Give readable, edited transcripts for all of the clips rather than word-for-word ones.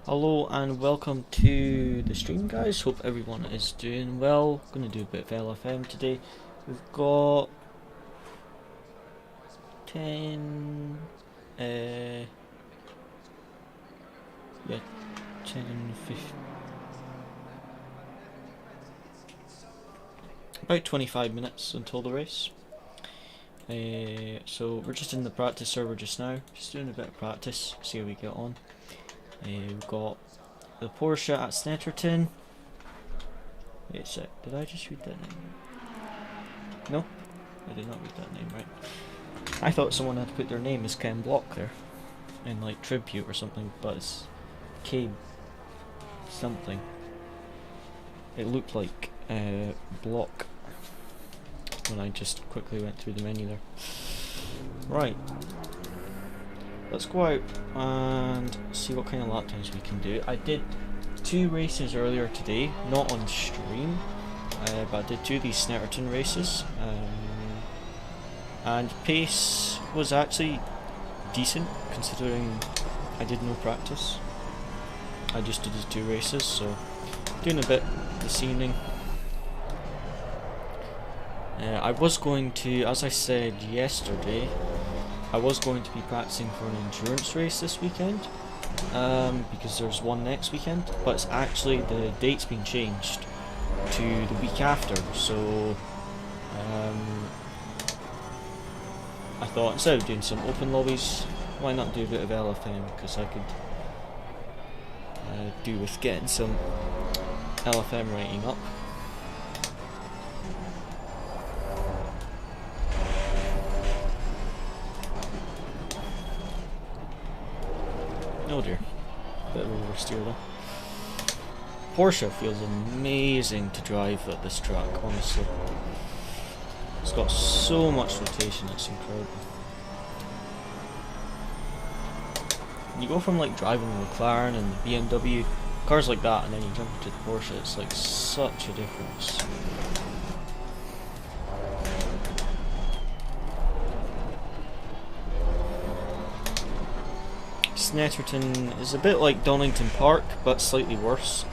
Hello and welcome to the stream, guys. Hope everyone is doing well. Going to do a bit of LFM today. We've got 10 yeah, 10 15, about 25 minutes until the race. So we're just in the practice server just now, just doing a bit of practice, see how we get on. We've got the Porsche at Snetterton. Wait a sec, did I just read that name? No, I did not read that name right. I thought someone had put their name as Ken Block there, in like tribute or something, but it's K something. It looked like Block when I just quickly went through the menu there. Right. Let's go out and see what kind of lap times we can do. I did 2 races earlier today, not on stream, but I did 2 of these Snetterton races, and pace was actually decent considering I did no practice. I just did the 2 races, so doing a bit this evening. I was going to, as I said yesterday, I was going to be practicing for an endurance race this weekend, because there's one next weekend, but it's actually, the date's been changed to the week after, so I thought instead of doing some open lobbies, why not do a bit of LFM, because I could do with getting some LFM rating up. Oh dear, bit of oversteer though. Porsche feels amazing to drive at this track, honestly. It's got so much rotation, it's incredible. You go from like driving the McLaren and the BMW, cars like that, and then you jump into the Porsche, it's like such a difference. Snetterton is a bit like Donington Park, but slightly worse.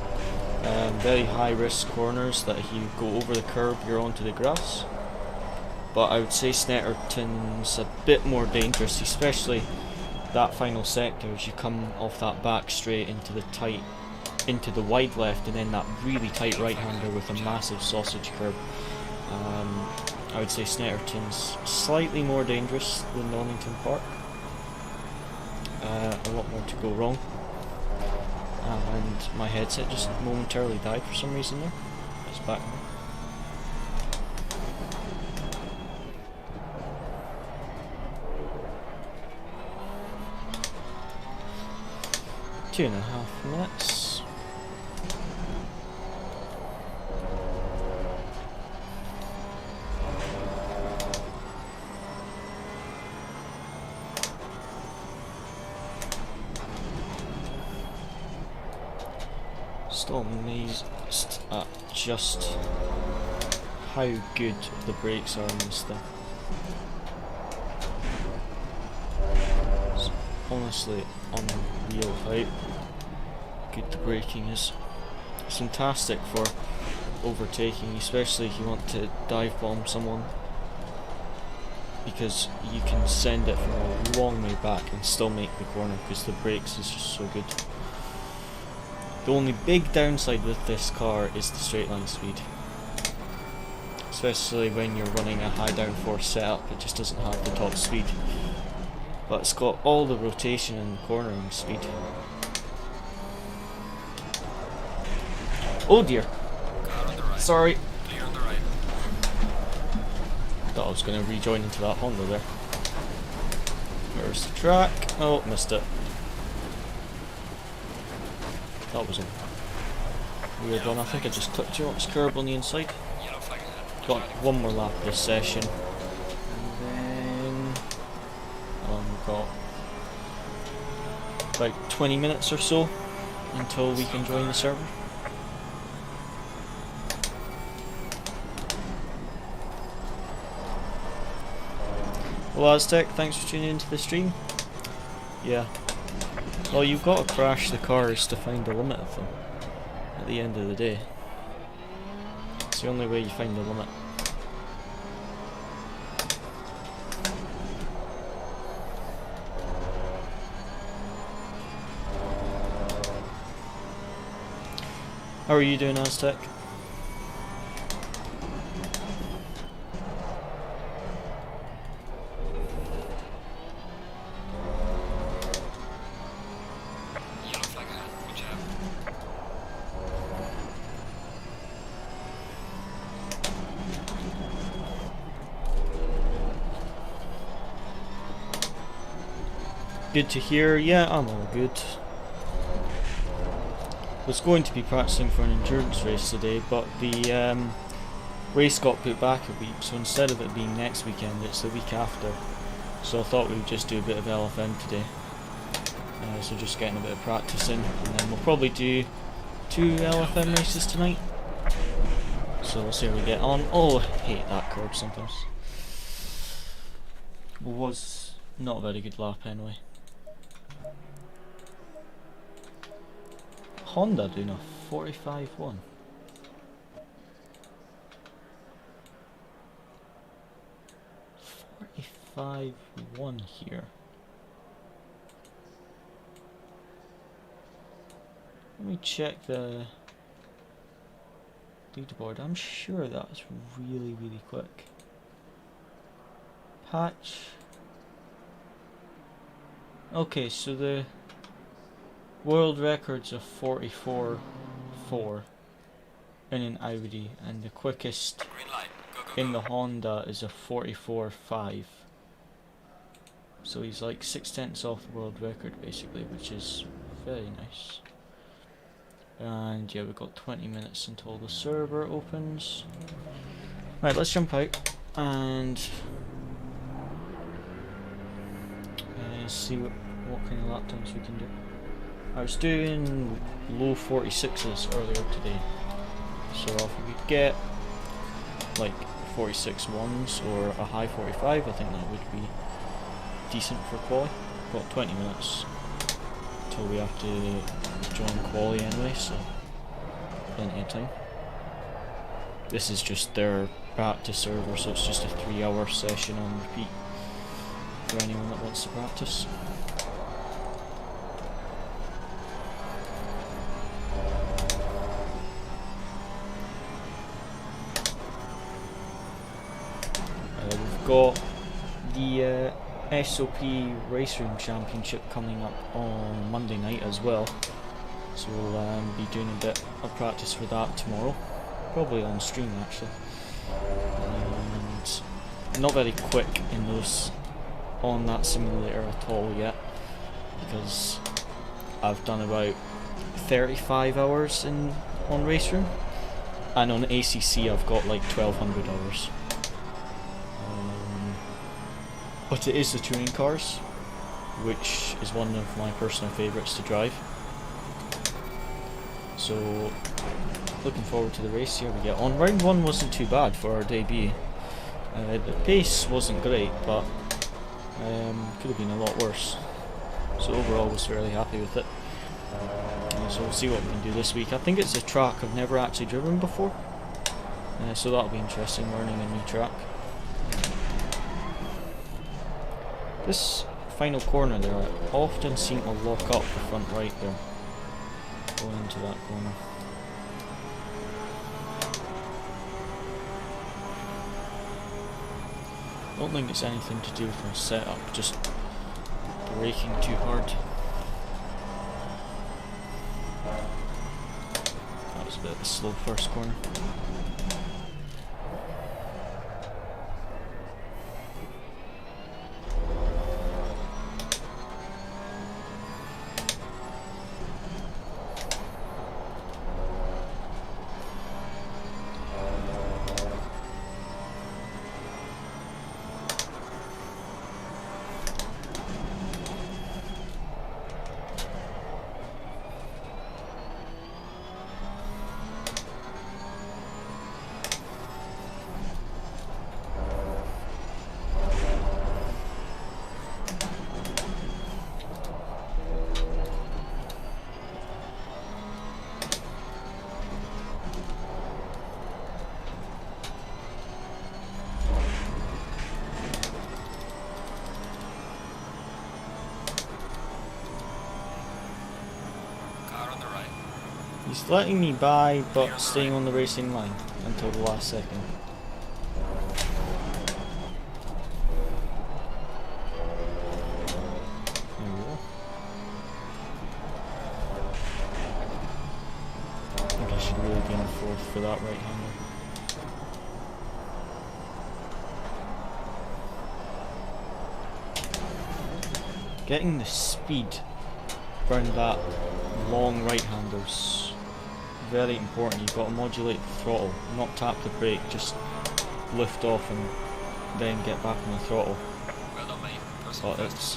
Very high risk corners that if you go over the curb you're onto the grass. But I would say Snetterton's a bit more dangerous, especially that final sector as you come off that back straight into the wide left, and then that really tight right hander with a massive sausage curb. I would say Snetterton's slightly more dangerous than Donington Park. A lot more to go wrong, and my headset just momentarily died for some reason there. It's back now. Two and a half minutes. Still amazed at just how good the brakes are on this thing. It's honestly unreal how good the braking is. It's fantastic for overtaking, especially if you want to dive bomb someone, because you can send it from a long way back and still make the corner because the brakes is just so good. The only big downside with this car is the straight line speed, especially when you're running a high downforce setup. It just doesn't have the top speed, but it's got all the rotation and cornering speed. Oh dear, sorry, thought I was going to rejoin into that Honda there. Where's the track? Oh, missed it. That was a weird one. I think I just clipped John's curb on the inside. Got one more lap this session, and then we've got about 20 minutes or so until we can join the server. Well, Aztec, thanks for tuning into the stream. Yeah, Well, you've got to crash the cars to find the limit of them at the end of the day. It's the only way you find the limit. How are you doing, Aztec? Good to hear. Yeah, I'm all good. Was going to be practicing for an endurance race today, but the race got put back a week, so instead of it being next weekend, it's the week after. So I thought we would just do a bit of LFM today. So just getting a bit of practice in, and then we'll probably do 2 LFM races tonight. So we'll see how we get on. Oh, I hate that curb sometimes. Was not a very good lap anyway. Honda doing a 45-1. $45-1 here. Let me check the leaderboard. I'm sure that's really, really quick. Patch. Okay, so the world record's a 44.4 in an Audi, and the quickest in the Honda is a 44.5. So he's like 6/10 off the world record basically, which is very nice. And yeah, we've got 20 minutes until the server opens. Right, let's jump out and see what kind of lap times we can do. I was doing low 46s earlier today, so if we could get like 46.1s or a high 45, I think that would be decent for quali. Got 20 minutes until we have to join quali anyway, so plenty of time. This is just their practice server, so it's just a 3-hour session on repeat for anyone that wants to practice. We've got the SOP Race Room Championship coming up on Monday night as well, so we'll be doing a bit of practice for that tomorrow, probably on stream actually. And I'm not very quick in those on that simulator at all yet, because I've done about 35 hours on Race Room, and on ACC I've got like 1200 hours. But it is the touring cars, which is one of my personal favourites to drive. So looking forward to the race. Here we get on. Round 1 wasn't too bad for our debut. The pace wasn't great, but could have been a lot worse. So overall, I was fairly happy with it. So we'll see what we can do this week. I think it's a track I've never actually driven before, so that'll be interesting, learning a new track. This final corner there, I often seem to lock up the front right there, going into that corner. I don't think it's anything to do with my setup, just braking too hard. That was a bit of a slow first corner. He's letting me by, but staying on the racing line until the last second. There we go. I think I should really be in fourth for that right-hander. Getting the speed around that long right-hander's very important. You've got to modulate the throttle, not tap the brake, just lift off and then get back on the throttle. But it's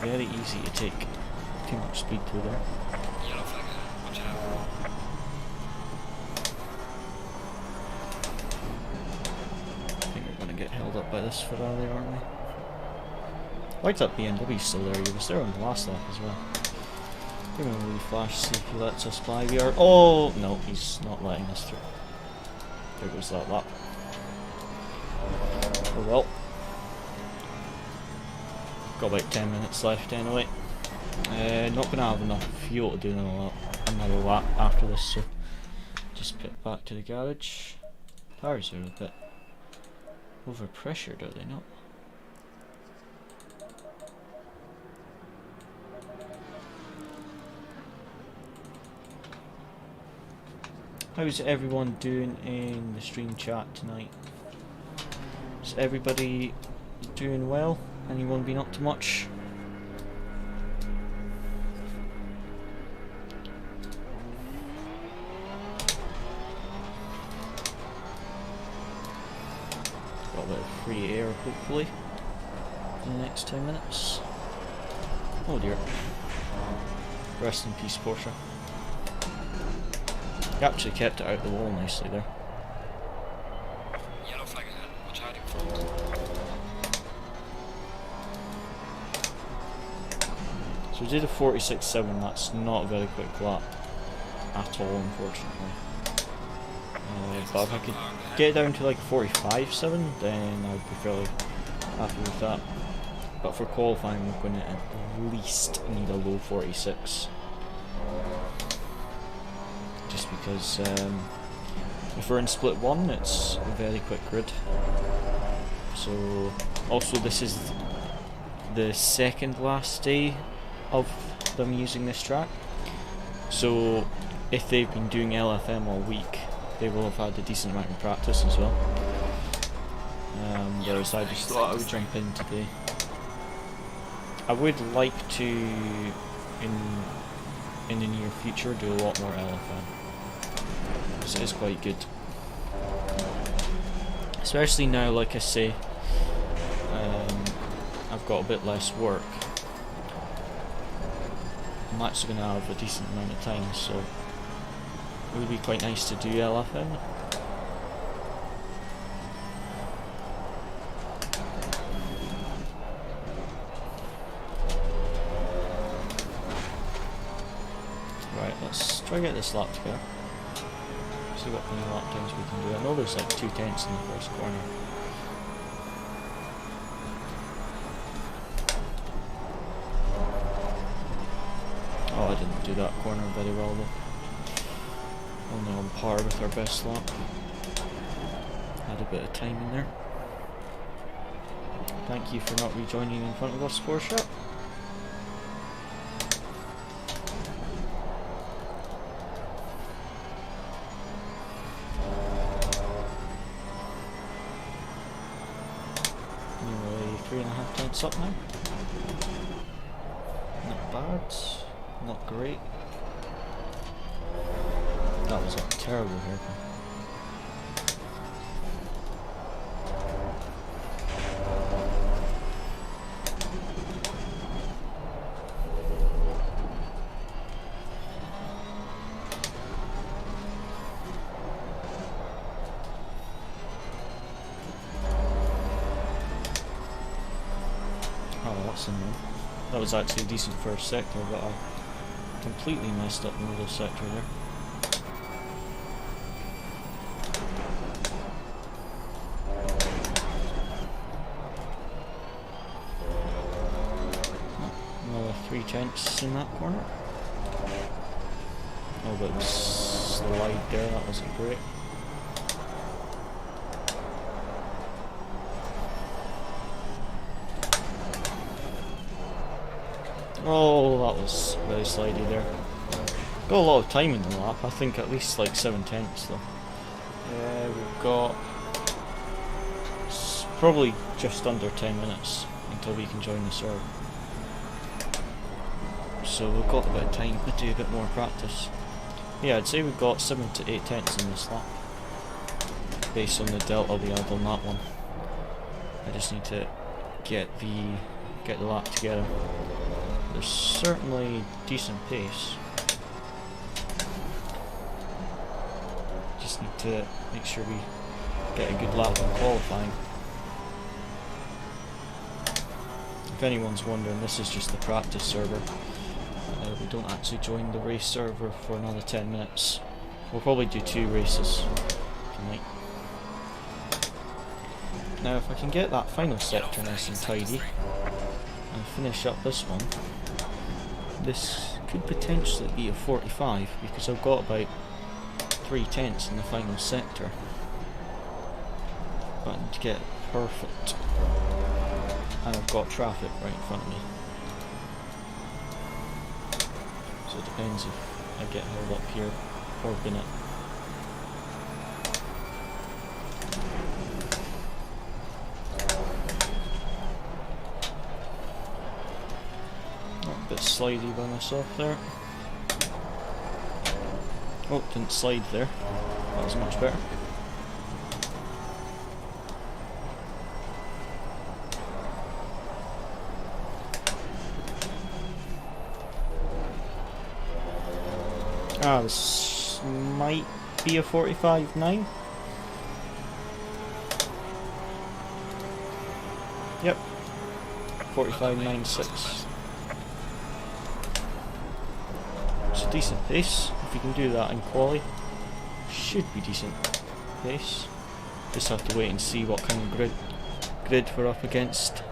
very easy to take too much speed through there. I think we're going to get held up by this Ferrari, aren't we? I like that BMW still there. He was there on the last lap as well. Give him a wee flash, see if he lets us by. We are. Oh no, he's not letting us through. There goes that lap. Oh well. Got about 10 minutes left anyway. Not gonna have enough fuel to do another lap after this, so just pit back to the garage. Tires are a bit overpressured, are they not? How's everyone doing in the stream chat tonight? Is everybody doing well? Anyone been up to much? Got a bit of free air hopefully in the next 10 minutes. Oh dear. Rest in peace, Porsche. You actually kept it out of the wall nicely there. Yellow flag ahead. Watch out in front. So we did a 46.7, that's not a very quick lap at all, unfortunately. But if I could get it down to like a 45.7, then I'd be fairly happy with that. But for qualifying, we're going to at least need a low 46. Just because if we're in split 1, it's a very quick grid. So also this is the second last day of them using this track. So if they've been doing LFM all week, they will have had a decent amount of practice as well. Whereas I just thought I would jump in today. I would like to, in the near future, do a lot more LFM. Because it is quite good. Especially now, like I say, I've got a bit less work. I'm actually going to have a decent amount of time, so it would be quite nice to do LFM. Right, let's try to get this lap together. See what kind of lap times we can do. I know there's like 2 tenths in the first corner. Oh, I didn't do that corner very well though. Only on par with our best lap. Had a bit of time in there. Thank you for not rejoining in front of us, Porsche. Anyway, 3.5 tenths up now. Not bad. Not great. That was a terrible haircut. Oh, that's annoying. That was actually a decent first sector, but I completely messed up the middle sector there. Another 3 tenths in that corner. Oh, but it was slide there, that wasn't great. Oh, that was very slidey there. Got a lot of time in the lap, I think at least like 7/10 though. We've got probably just under 10 minutes until we can join the server. So we've got a bit of time to do a bit more practice. Yeah, I'd say we've got 7 to 8 tenths in this lap, based on the delta we had on that one. I just need to get the lap together. There's certainly decent pace. Just need to make sure we get a good lap in qualifying. If anyone's wondering, this is just the practice server. We don't actually join the race server for another 10 minutes. We'll probably do 2 races tonight. Now if I can get that final sector nice and tidy and finish up this one, this could potentially be a 45 because I've got about 3 tenths in the final sector. But I need to get it perfect. And I've got traffic right in front of me. So it depends if I get held up here or bin it. A bit slidey by myself there. Oh, didn't slide there. That was much better. Ah, this might be a 45.9. Yep. 45.96. It's a decent pace. If you can do that in quali, should be decent pace. Just have to wait and see what kind of grid we're up against.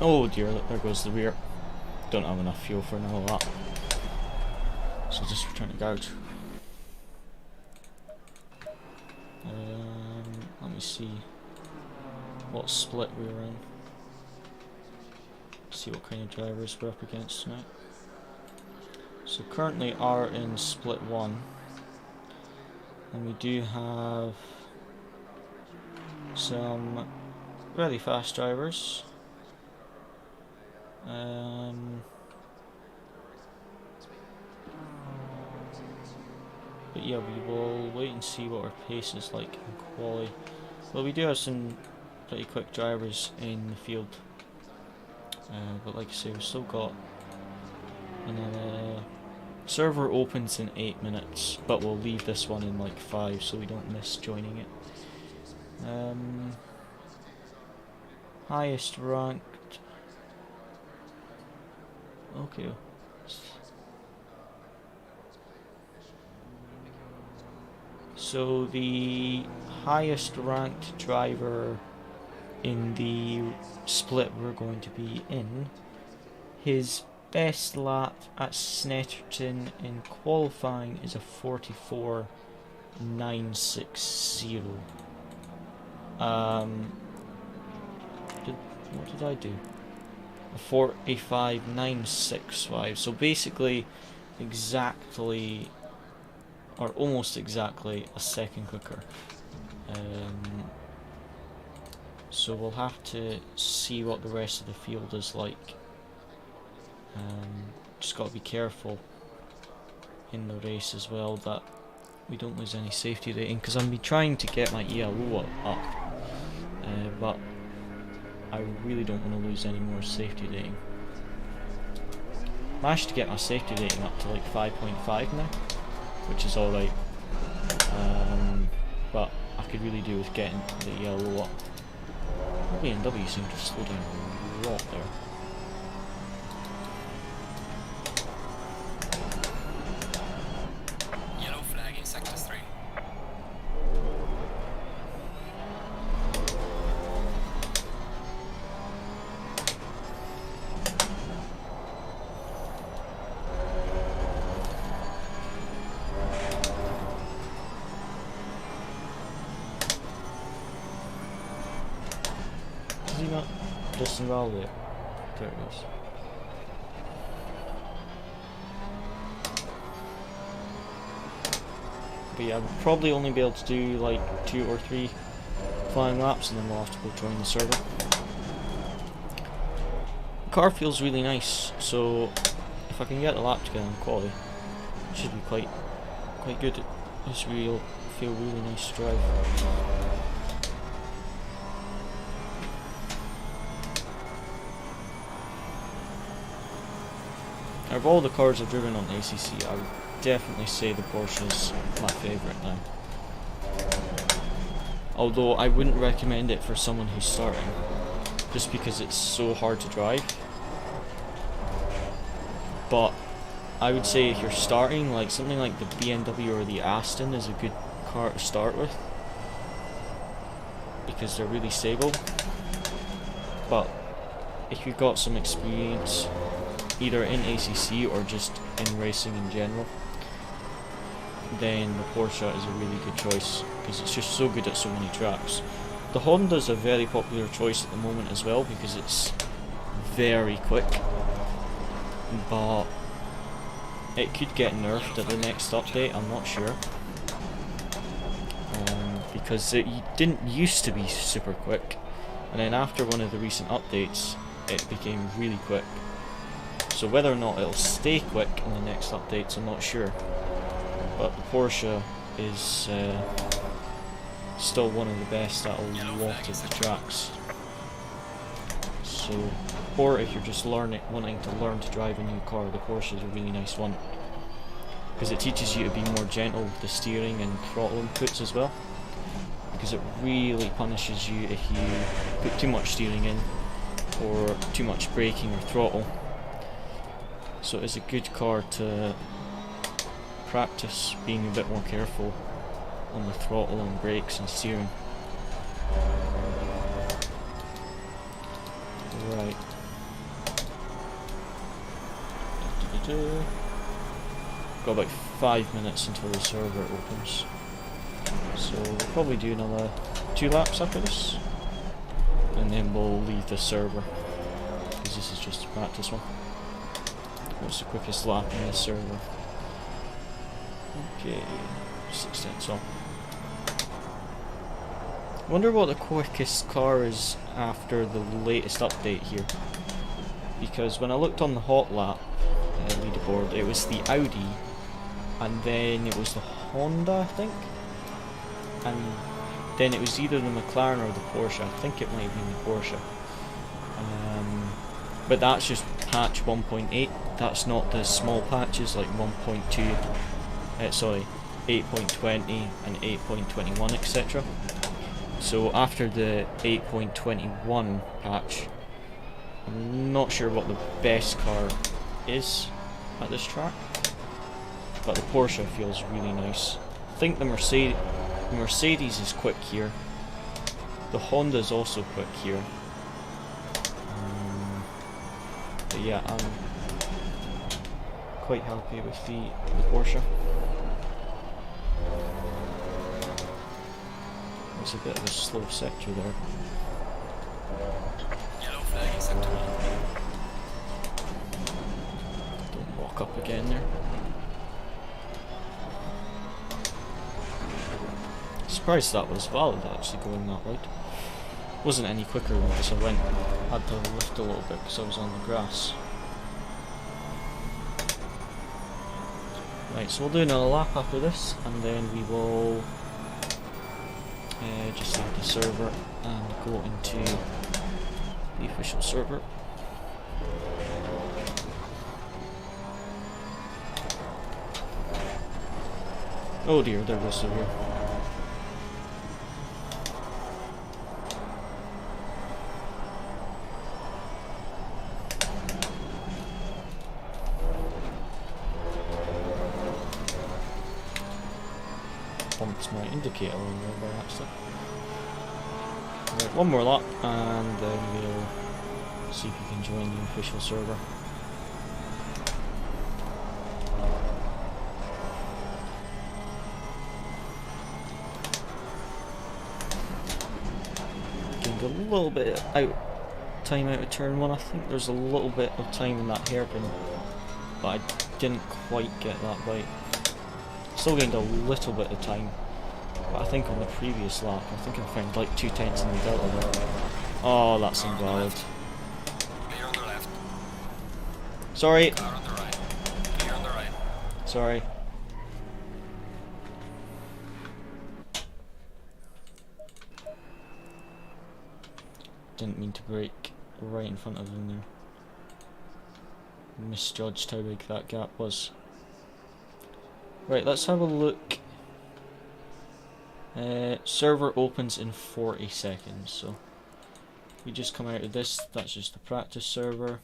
Oh dear, there goes the rear. Don't have enough fuel for another lap, so just return to garage. Let me see what split we were in. See what kind of drivers we're up against tonight. So currently are in split 1, and we do have some really fast drivers. But yeah, we will wait and see what our pace is like in quali. Well, we do have some pretty quick drivers in the field, but like I say, we've still got another. Server opens in 8 minutes, but we'll leave this one in like 5 so we don't miss joining it. Highest ranked. Okay. So the highest ranked driver in the split we're going to be in, his best lap at Snetterton in qualifying is a 44.960. What did I do? A 45.965. So basically, exactly, or almost exactly, a second quicker. So we'll have to see what the rest of the field is like. Just got to be careful in the race as well that we don't lose any safety rating, because I'm trying to get my ELO up, but I really don't want to lose any more safety rating. Managed to get my safety rating up to like 5.5 now, which is alright, but I could really do with getting the ELO up. BMW seemed to slow down a lot there. piston valve there. There it is. But yeah, we'll probably only be able to do like 2 or 3 flying laps, and then we'll have to go join the server. The car feels really nice, so if I can get the lap together in quality, it should be quite good. This will feel really nice to drive. Out of all the cars I've driven on the ACC, I would definitely say the Porsche is my favourite now. Although I wouldn't recommend it for someone who's starting, just because it's so hard to drive. But I would say if you're starting, like something like the BMW or the Aston is a good car to start with, because they're really stable. But if you've got some experience either in ACC or just in racing in general, then the Porsche is a really good choice, because it's just so good at so many tracks. The Honda's a very popular choice at the moment as well, because it's very quick, but it could get nerfed at the next update, I'm not sure. Because it didn't used to be super quick, and then after one of the recent updates it became really quick. So whether or not it'll stay quick in the next updates, I'm not sure. But the Porsche is still one of the best at a lot of the tracks. So, or if you're just wanting to learn to drive a new car, the Porsche is a really nice one, because it teaches you to be more gentle with the steering and throttle inputs as well, because it really punishes you if you put too much steering in or too much braking or throttle. So it's a good car to practice being a bit more careful on the throttle and brakes and steering. Right. Got about 5 minutes until the server opens, so we'll probably do another 2 laps after this, and then we'll leave the server, because this is just a practice one. What's the quickest lap in this server? Okay, 6 tenths on. Wonder what the quickest car is after the latest update here, because when I looked on the hot lap leaderboard, it was the Audi, and then it was the Honda, I think, and then it was either the McLaren or the Porsche. I think it might have been the Porsche. But that's just patch 1.8. That's not the small patches like 1.2. Sorry, 8.20 and 8.21, etc. So after the 8.21 patch, I'm not sure what the best car is at this track, but the Porsche feels really nice. I think the Mercedes is quick here. The Honda is also quick here. But yeah, I'm quite happy with the Porsche. There's a bit of a slow sector there. Yellow flag in sector 1. Don't walk up again there. Surprised that was valid actually, going that wide. Wasn't any quicker because I had to lift a little bit because I was on the grass. Right, so we'll do another lap after this, and then we will just leave the server and go into the official server. Oh dear, there goes the rear. Bumped my indicator on there by accident. Right, one more lap and then we'll see if we can join the official server. Gained a little bit of time out of turn 1. I think there's a little bit of time in that hairpin, but I didn't quite get that right. Still gained a little bit of time, but I think on the previous lap, I think I found like 2/10 in the delta there. Oh, that's invalid. Clear on the left. Sorry. Car on the right. Clear on the right. Sorry. Didn't mean to brake right in front of them there. Misjudged how big that gap was. Right, let's have a look. Server opens in 40 seconds, so we just come out of this. That's just the practice server.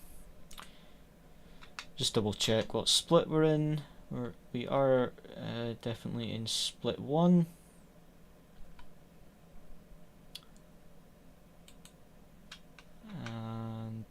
Just double check what split we're in. We are definitely in split 1. And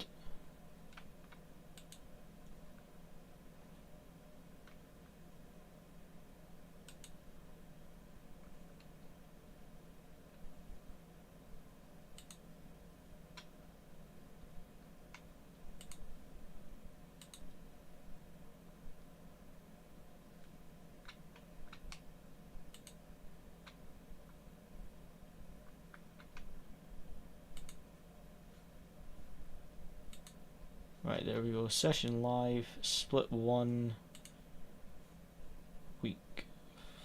right, there we go. Session live, split 1, week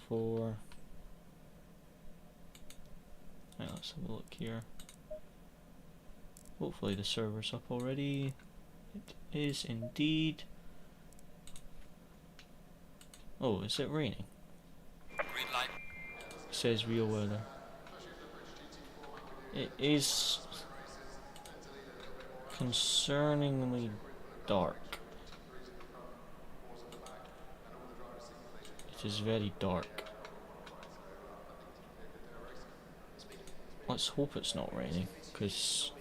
4. Right, let's have a look here. Hopefully the server's up already. It is indeed. Oh, is it raining? Green light. It says real weather. It is concerningly dark. It is very dark. Let's hope it's not raining, because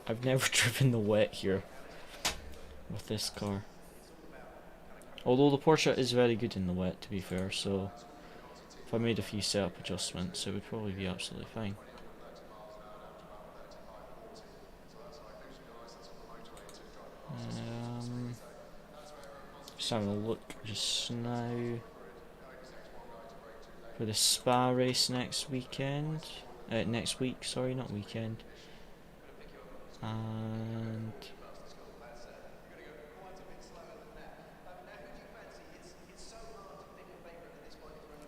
I've never driven the wet here with this car. Although the Porsche is very good in the wet, to be fair, so if I made a few setup adjustments, it would probably be absolutely fine. Just having a look just now for the Spa race next weekend. Next week, sorry, not weekend. And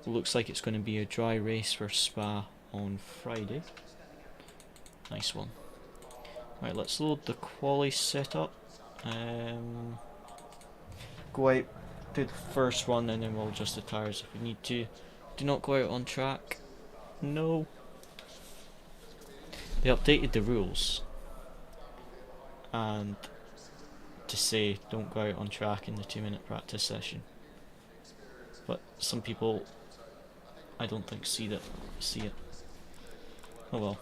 looks like it's going to be a dry race for Spa on Friday. Nice one. Right, let's load the quali setup. Go out, do the first one, and then we'll adjust the tyres if we need to. Do not go out on track. No. They updated the rules and to say don't go out on track in the 2-minute practice session. But some people, I don't think see it. Oh well.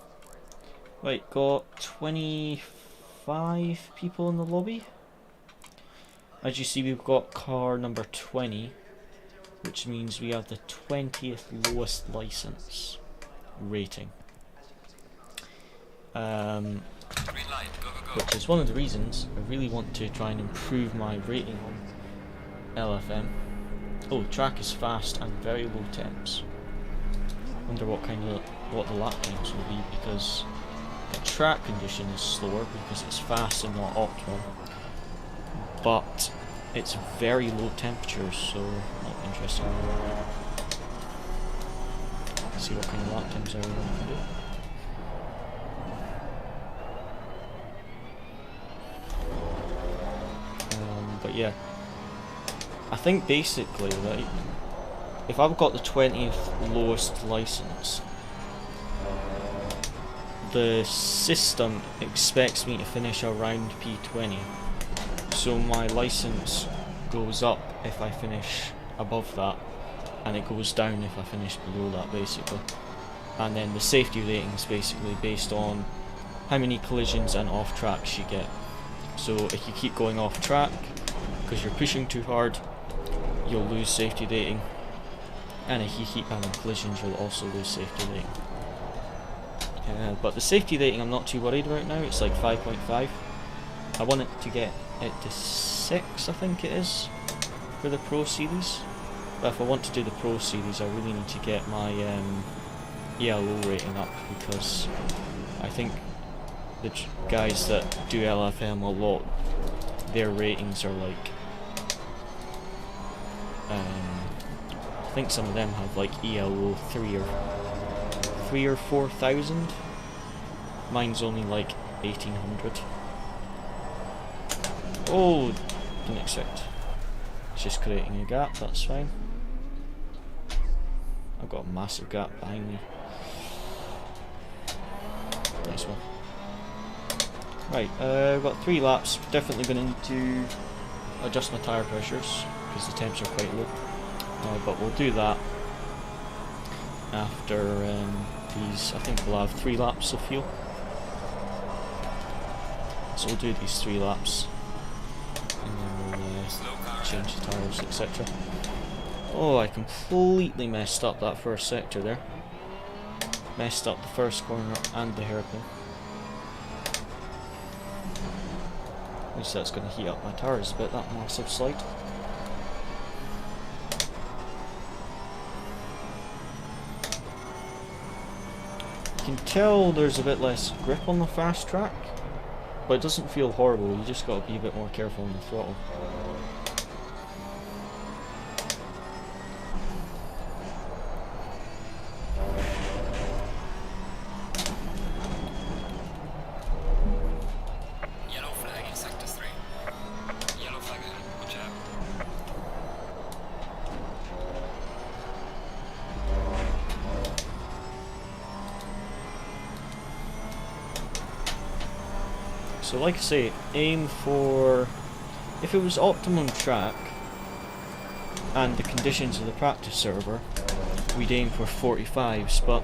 Right, got 25 people in the lobby. As you see, we've got car number 20, which means we have the 20th lowest license rating. Which is one of the reasons I really want to try and improve my rating on LFM. Oh, track is fast and very low temps. Wonder what the lap times will be, because the track condition is slower because it's fast and not optimal. But it's very low temperatures, so not interesting. Let's see what kind of lap times everyone can do. But yeah, I think basically, right, if I've got the 20th lowest license, the system expects me to finish around P20. So my license goes up if I finish above that, and it goes down if I finish below that, basically. And then the safety rating is basically based on how many collisions and off tracks you get. So if you keep going off track because you're pushing too hard, you'll lose safety rating, and if you keep having collisions, you'll also lose safety rating. But the safety rating I'm not too worried about now. It's like 5.5, I want it to get it to 6, I think it is, for the Pro Series. But if I want to do the Pro Series, I really need to get my ELO rating up, because I think the guys that do LFM a lot, their ratings are like, I think some of them have like ELO 3 or 4,000. Mine's only like 1,800. Oh, didn't expect. It's just creating a gap, that's fine. I've got a massive gap behind me. Nice one. Right, I've got 3 laps. Definitely going to need to adjust my tyre pressures because the temps are quite low. But we'll do that after these. I think we'll have 3 laps of fuel. So we'll do these 3 laps and then we'll change the tyres, etc. Oh, I completely messed up that first sector there. Messed up the first corner and the hairpin. At least that's going to heat up my tyres a bit, that massive slide. You can tell there's a bit less grip on the fast track, but it doesn't feel horrible. You just got to be a bit more careful on the throttle. So like I say, aim for, if it was optimum track and the conditions of the practice server, we'd aim for 45s, but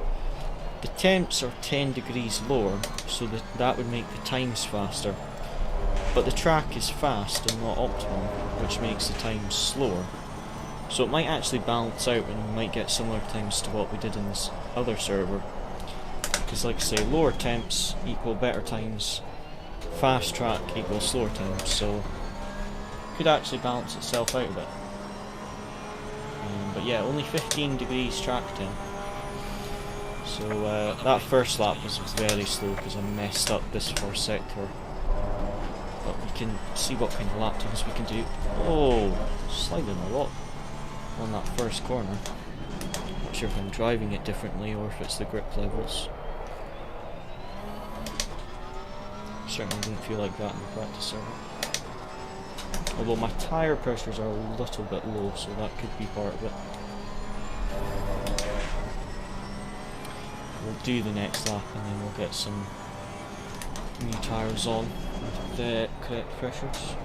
the temps are 10 degrees lower, so that would make the times faster. But the track is fast and not optimum, which makes the times slower. So it might actually balance out and we might get similar times to what we did in this other server. Because like I say, lower temps equal better times, fast track equals slower times, so it could actually balance itself out a bit. But yeah, only 15 degrees track temp. So that first lap was very slow because I messed up this first sector. But we can see what kind of lap times we can do. Oh, sliding a lot on that first corner. Not sure if I'm driving it differently or if it's the grip levels. Certainly didn't feel like that in the practice server. Although my tyre pressures are a little bit low, so that could be part of it. We'll do the next lap and then we'll get some new tyres on with the correct pressures.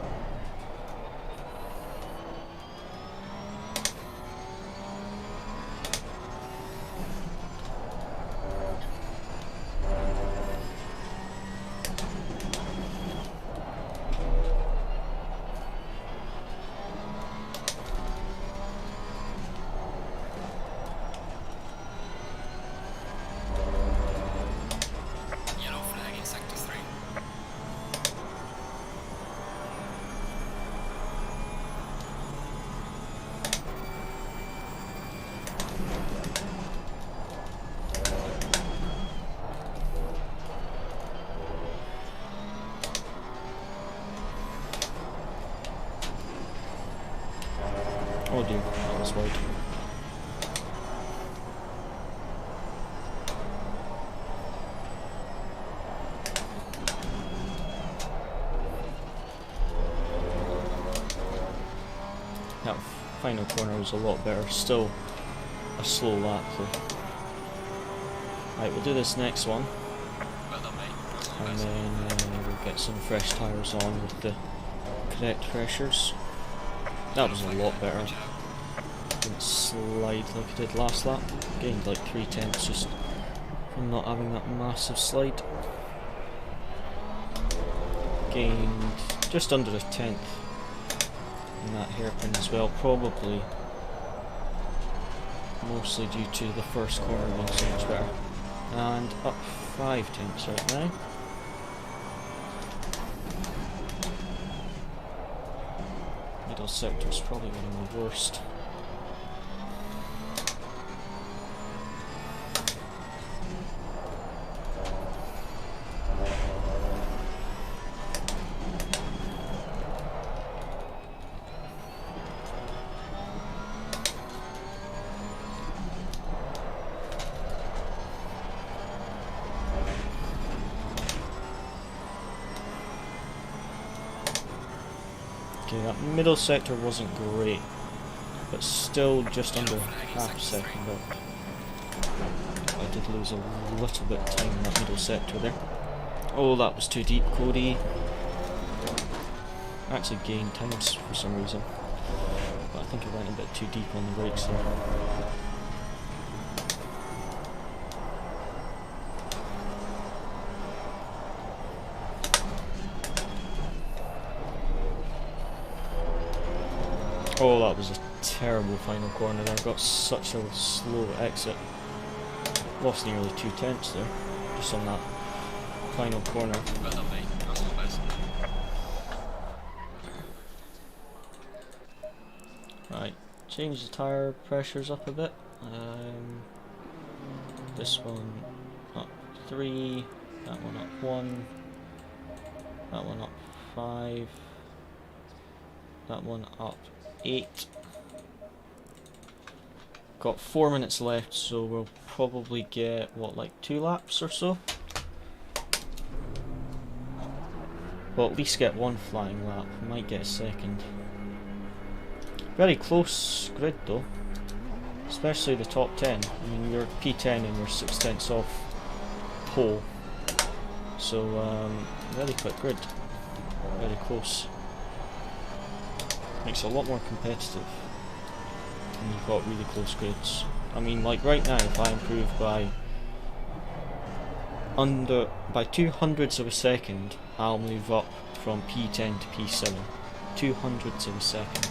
Oh dear, that was wide. That final corner was a lot better, still a slow lap though. Right, we'll do this next one, and then we'll get some fresh tyres on with the correct pressures. That was a lot better. Didn't slide like I did last lap. Gained like 3/10 just from not having that massive slide. Gained just under a 1/10 in that hairpin as well, probably mostly due to the first corner being so much better. And up 5/10 right now. Middle sector is probably one of the worst. Okay, that middle sector wasn't great, but still just under half a second up. I did lose a little bit of time in that middle sector there. Oh, that was too deep, Cody. I actually gained times for some reason, but I think I went a bit too deep on the brakes there. Oh, that was a terrible final corner there. Got such a slow exit. Lost nearly 2/10 there, just on that final corner. Well done, mate. That's the best. Right, change the tyre pressures up a bit. This one up 3, that one up 1, that one up 5, that one up 8. Got 4 minutes left, so we'll probably get, what, like 2 laps or so? Well, at least get 1 flying lap. We might get a second. Very close grid though, especially the top 10. I mean, you're P10 and you're 6/10 off pole, so very quick grid, very close. Makes it a lot more competitive when you've got really close grids. I mean, like right now, if I improve by 200ths of a second, I'll move up from P10 to P7. 200ths of a second.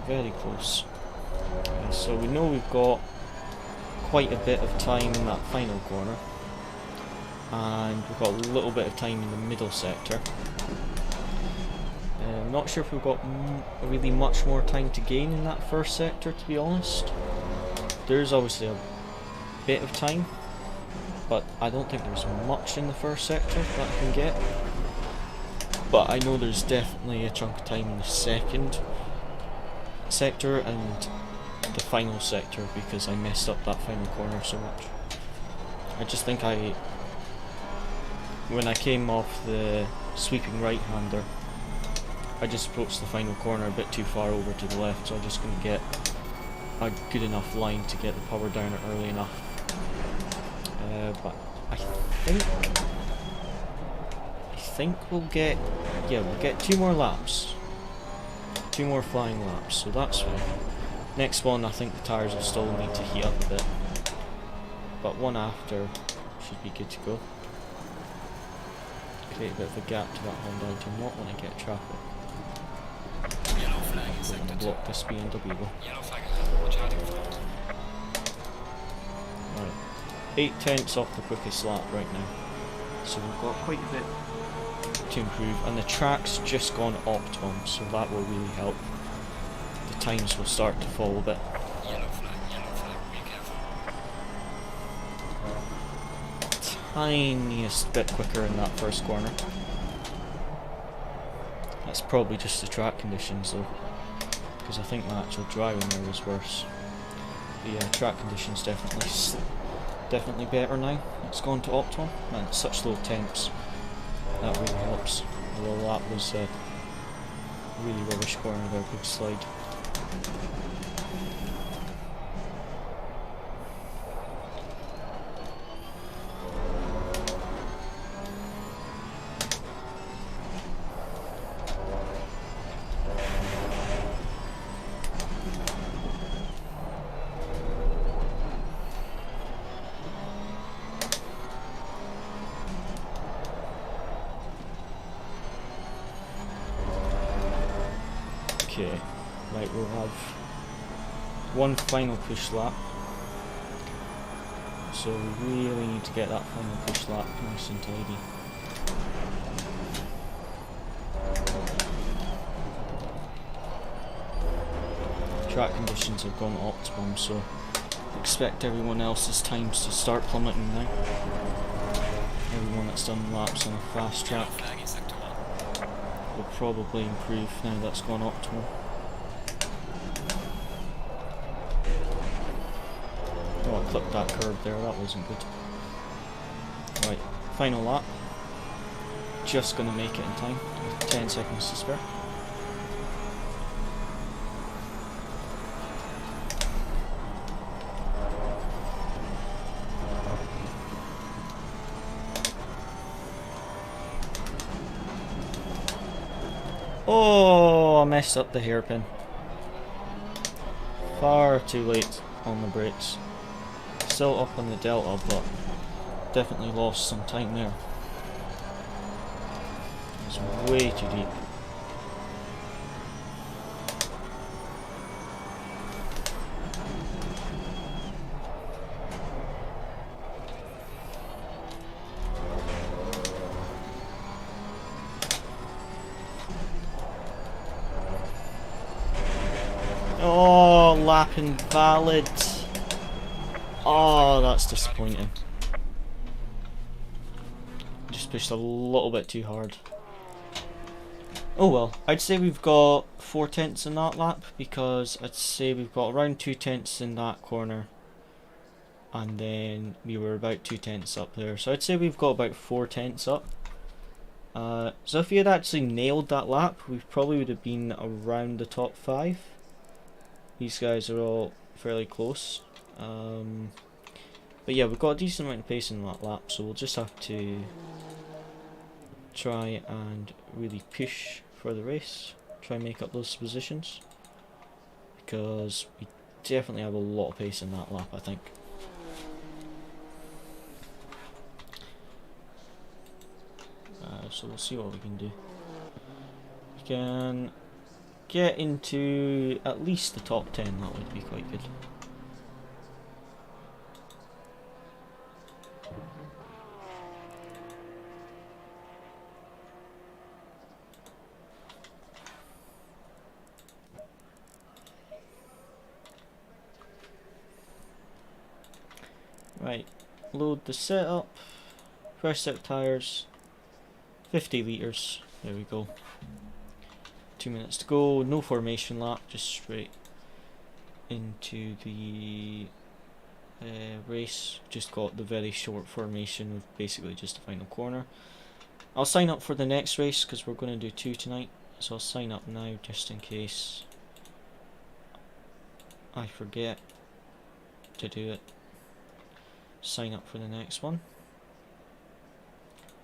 Very close. Okay, so we know we've got quite a bit of time in that final corner, and we've got a little bit of time in the middle sector. I'm not sure if we've got really much more time to gain in that first sector, to be honest. There's obviously a bit of time, but I don't think there's much in the first sector that I can get. But I know there's definitely a chunk of time in the second sector and the final sector, because I messed up that final corner so much. I just think when I came off the sweeping right-hander, I just approached the final corner a bit too far over to the left, so I just couldn't get a good enough line to get the power down it early enough. But I think we'll get 2 more laps. 2 more flying laps, so that's fine. Next one, I think the tyres will still need to heat up a bit, but one after should be good to go. Create a bit of a gap to that Honda. I do not want to get traffic. Yellow flag in I'm sector going to 2. block this BMW. Yellow flag ahead. Watch out in front. Right, 8/10 off the quickest lap right now, so we've got quite a bit to improve, and the track's just gone optimum, so that will really help. The times will start to fall a bit. Yellow flag, be careful. Tiniest bit quicker in that first corner. That's probably just the track conditions though, because I think my actual driving there was worse. The track conditions definitely better now. It's gone to optimum, and it's such low temps. That really helps. Although that was a really rubbish corner with a big slide. Okay, right, we'll have one final push lap, so we really need to get that final push lap nice and tidy. track conditions have gone to optimum, so expect everyone else's times to start plummeting now. Everyone that's done laps on a fast track will probably improve now that's gone optimal. Oh, I clipped that curb there, that wasn't good. Right, final lap. Just gonna make it in time, with 10 seconds to spare. Oh, I messed up the hairpin. Far too late on the brakes. Still up on the delta, but definitely lost some time there. It's way too deep. Oh, lap invalid. Oh, that's disappointing. Just pushed a little bit too hard. Oh well, I'd say we've got 4 tenths in that lap, because I'd say we've got around 2 tenths in that corner, and then we were about 2 tenths up there, so I'd say we've got about 4 tenths up. So if we had actually nailed that lap, we probably would have been around the top 5. These guys are all fairly close. But yeah, we've got a decent amount of pace in that lap, so we'll just have to try and really push for the race, try and make up those positions, because we definitely have a lot of pace in that lap, I think. So we'll see what we can do. We can get into at least the top 10, that would be quite good. Right, load the setup, fresh set of tyres, 50 litres, there we go. 2 minutes to go, no formation lap, just straight into the race. Just got the very short formation with basically just the final corner. I'll sign up for the next race because we're going to do 2 tonight, so I'll sign up now just in case I forget to do it. Sign up for the next one,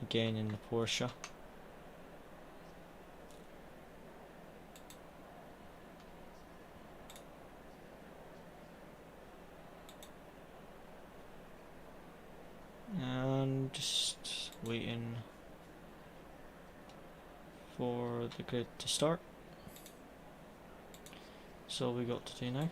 again in the Porsche. And just waiting for the grid to start. So all we got to do now.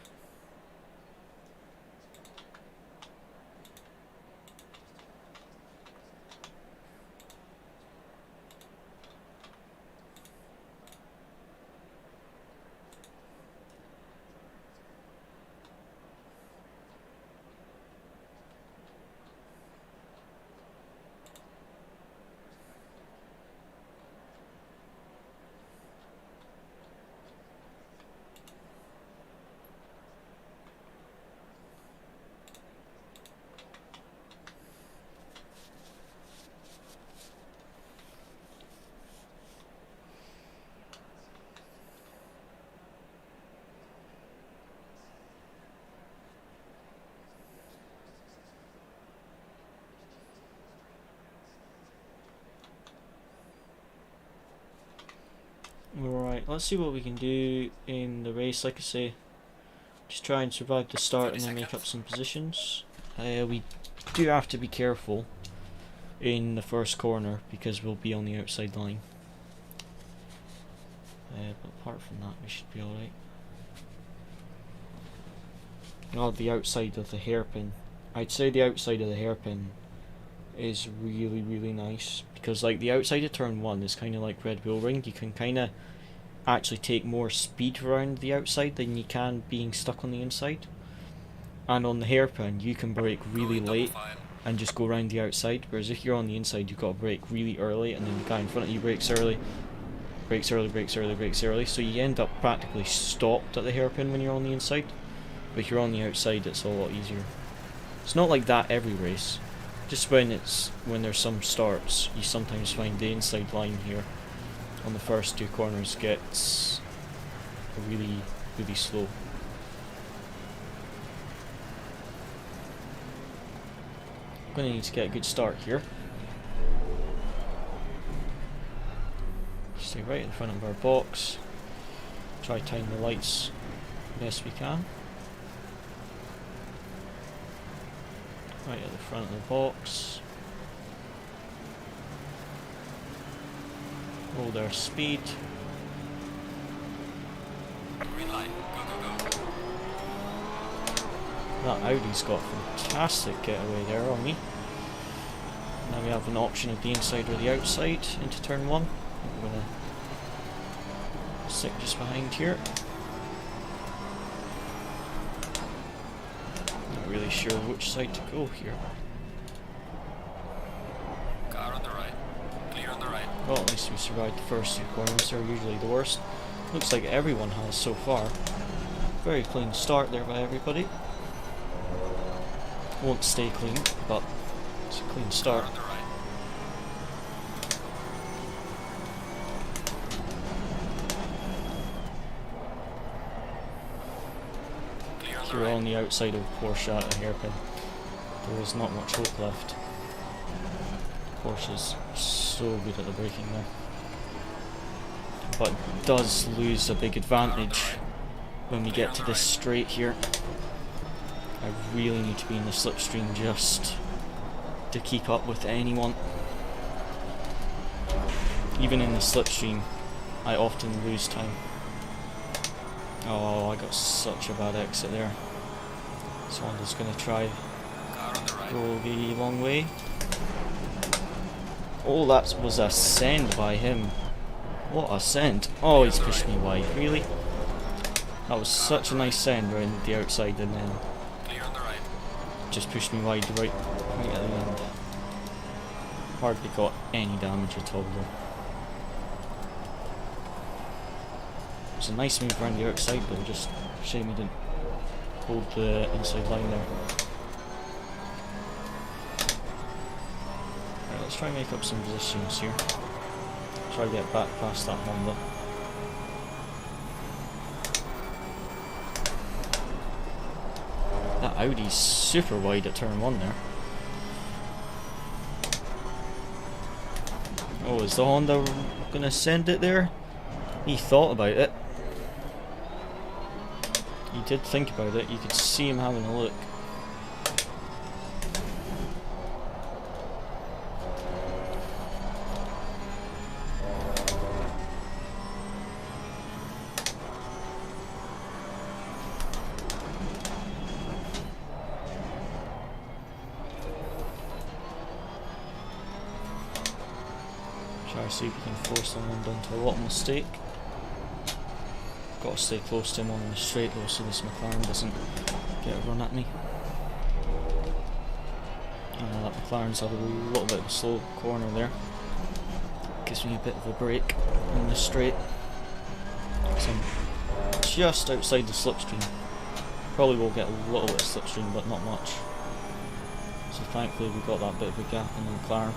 Alright, let's see what we can do in the race. Like I say, just try and survive the start and then make up some positions. We do have to be careful in the first corner because we'll be on the outside line. But apart from that, we should be alright. Oh, the outside of the hairpin. I'd say the outside of the hairpin is really, really nice, because like the outside of turn 1 is kind of like Red Bull Ring. You can kind of actually take more speed around the outside than you can being stuck on the inside. And on the hairpin you can brake really late and just go around the outside, whereas if you're on the inside you've got to brake really early, and then the guy in front of you brakes early, brakes early, brakes early, brakes early, so you end up practically stopped at the hairpin when you're on the inside. But if you're on the outside it's a lot easier. It's not like that every race, just when there's some starts you sometimes find the inside line here on the first two corners gets really, really slow. I'm going to need to get a good start here. Stay right in front of our box. Try time the lights best we can. Right at the front of the box. Hold our speed. Green light. Go, go, go. That Audi's got a fantastic getaway there on me. Now we have an option of the inside or the outside into turn 1. I'm going to stick just behind here. Not really sure which side to go here. Car on the right. Clear on the right. Well, at least we survived the first two corners. They're usually the worst. Looks like everyone has so far. Very clean start there by everybody. Won't stay clean, but it's a clean start. Car on the right. Clear on the We're right. on the outside of Porsche at a hairpin. There is not much hope left. Porsche's so good at the braking there, but does lose a big advantage when we get to this straight here. I really need to be in the slipstream just to keep up with anyone. Even in the slipstream, I often lose time. Oh, I got such a bad exit there. So I'm just going to try Car on the right. go the long way. Oh, that was a send by him. What a send. Oh, he's pushed me wide. Really? That was such a nice send around the outside, and then Clear on the right. just pushed me wide right at the end. Hardly got any damage at all though. It was a nice move around the outside though, just shame he didn't hold the inside line there. Right, let's try and make up some positions here. Try to get back past that Honda. That Audi's super wide at turn 1 there. Oh, is the Honda gonna send it there? He thought about it. He did think about it. You could see him having a look. Try to see if you can force the Honda into a little mistake. Got to stay close to him on the straight though, so this McLaren doesn't get a run at me. That McLaren's had a little bit of a slow corner there. Gives me a bit of a break in the straight. So I'm just outside the slipstream. Probably will get a little bit of slipstream, but not much. So thankfully we got that bit of a gap in the McLaren.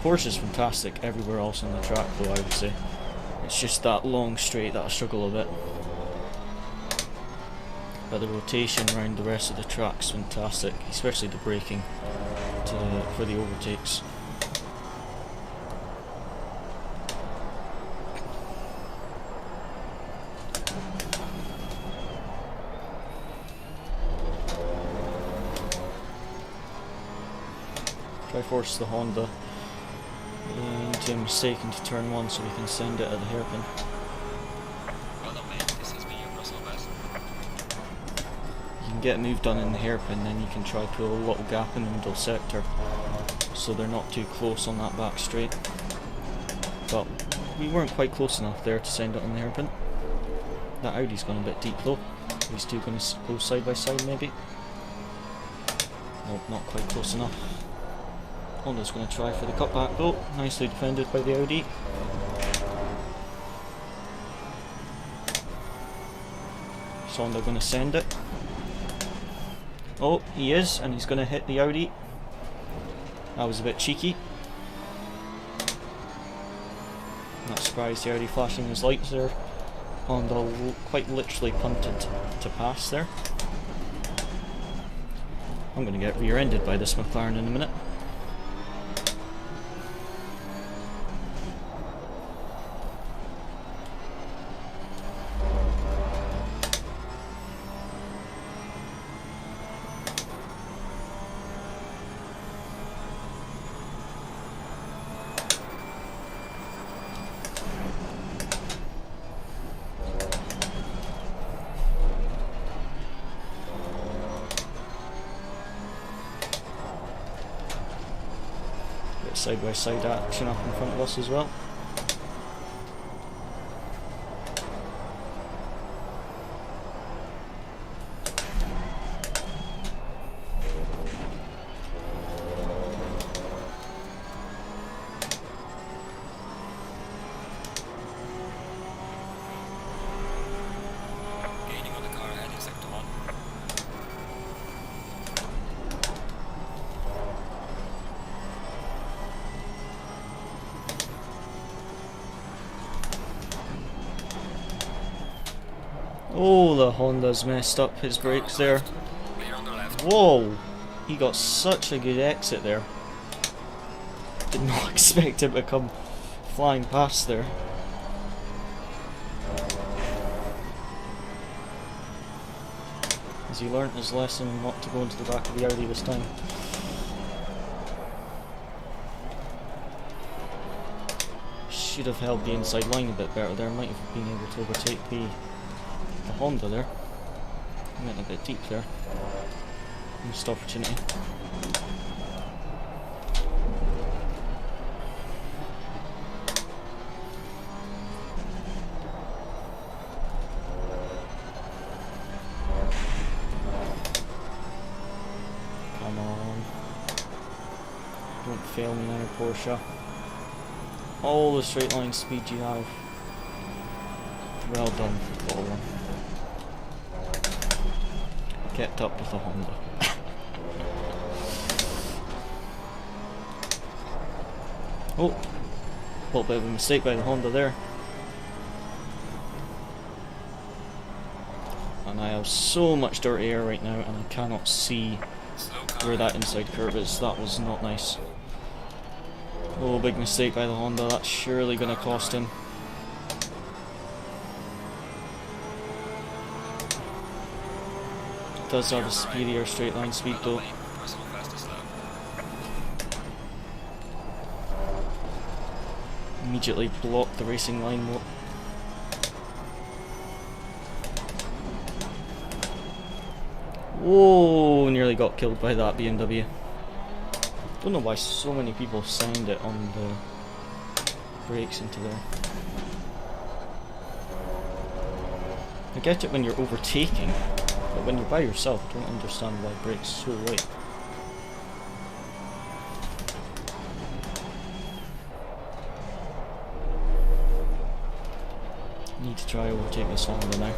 Porsche's fantastic everywhere else on the track though, I would say. It's just that long straight that I struggle a bit. But the rotation around the rest of the track's fantastic, especially the braking for the overtakes. Try force the Honda into a mistake into turn 1 so we can send it at the hairpin. Well done, mate. This has been your personal best. You can get a move done in the hairpin, then you can try to pull a little gap in the middle sector so they're not too close on that back straight. but we weren't quite close enough there to send it on the hairpin. That Audi's gone a bit deep though. These two going to go side by side maybe. Nope, not quite close enough. Honda's going to try for the cutback though. Nicely defended by the Audi. Is Honda going to send it? Oh, he is, and he's going to hit the Audi. That was a bit cheeky. Not surprised the Audi flashing his lights there. Honda quite literally punted to pass there. I'm going to get rear-ended by this McLaren in a minute. Side by side action up in front of us as well. Gaining on the car ahead in sector 1. Oh, the Honda's messed up his brakes there. Clear on the left. Whoa! He got such a good exit there. Did not expect him to come flying past there. Has he learnt his lesson not to go into the back of the Audi this time? Should have held the inside line a bit better there, might have been able to overtake the Honda there. Went a bit deep there. Missed opportunity. Come on. Don't fail me now, Porsche. All the straight line speed you have. Well done, ball one. Kept up with the Honda. Oh, a little bit of a mistake by the Honda there. And I have so much dirty air right now and I cannot see where that inside curve is. That was not nice. Oh, big mistake by the Honda. That's surely going to cost him. Does have a superior straight line speed though. Immediately blocked the racing line though. Whoa, nearly got killed by that BMW. Don't know why so many people signed it on the brakes into there. I get it when you're overtaking, but when you're by yourself, I don't understand why brakes so late. Need to try overtake this Honda now.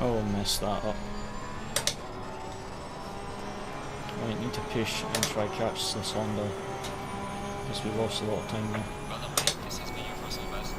Oh, messed that up. Might need to push and try catch this Honda, because we lost a lot of time there. Well done, mate. This has been your personal best.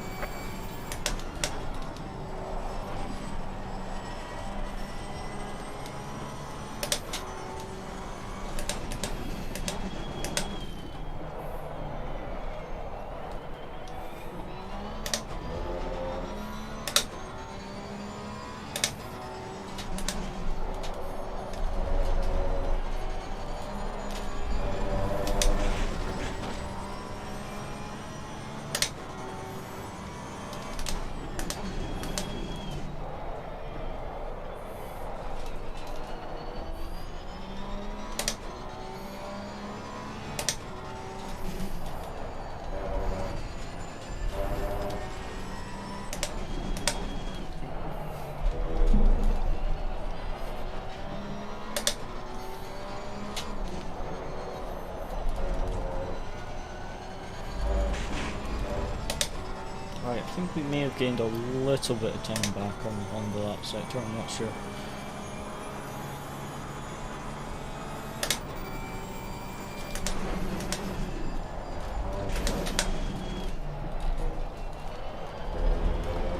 Right, I think we may have gained a little bit of time back on the Honda that sector, I'm not sure.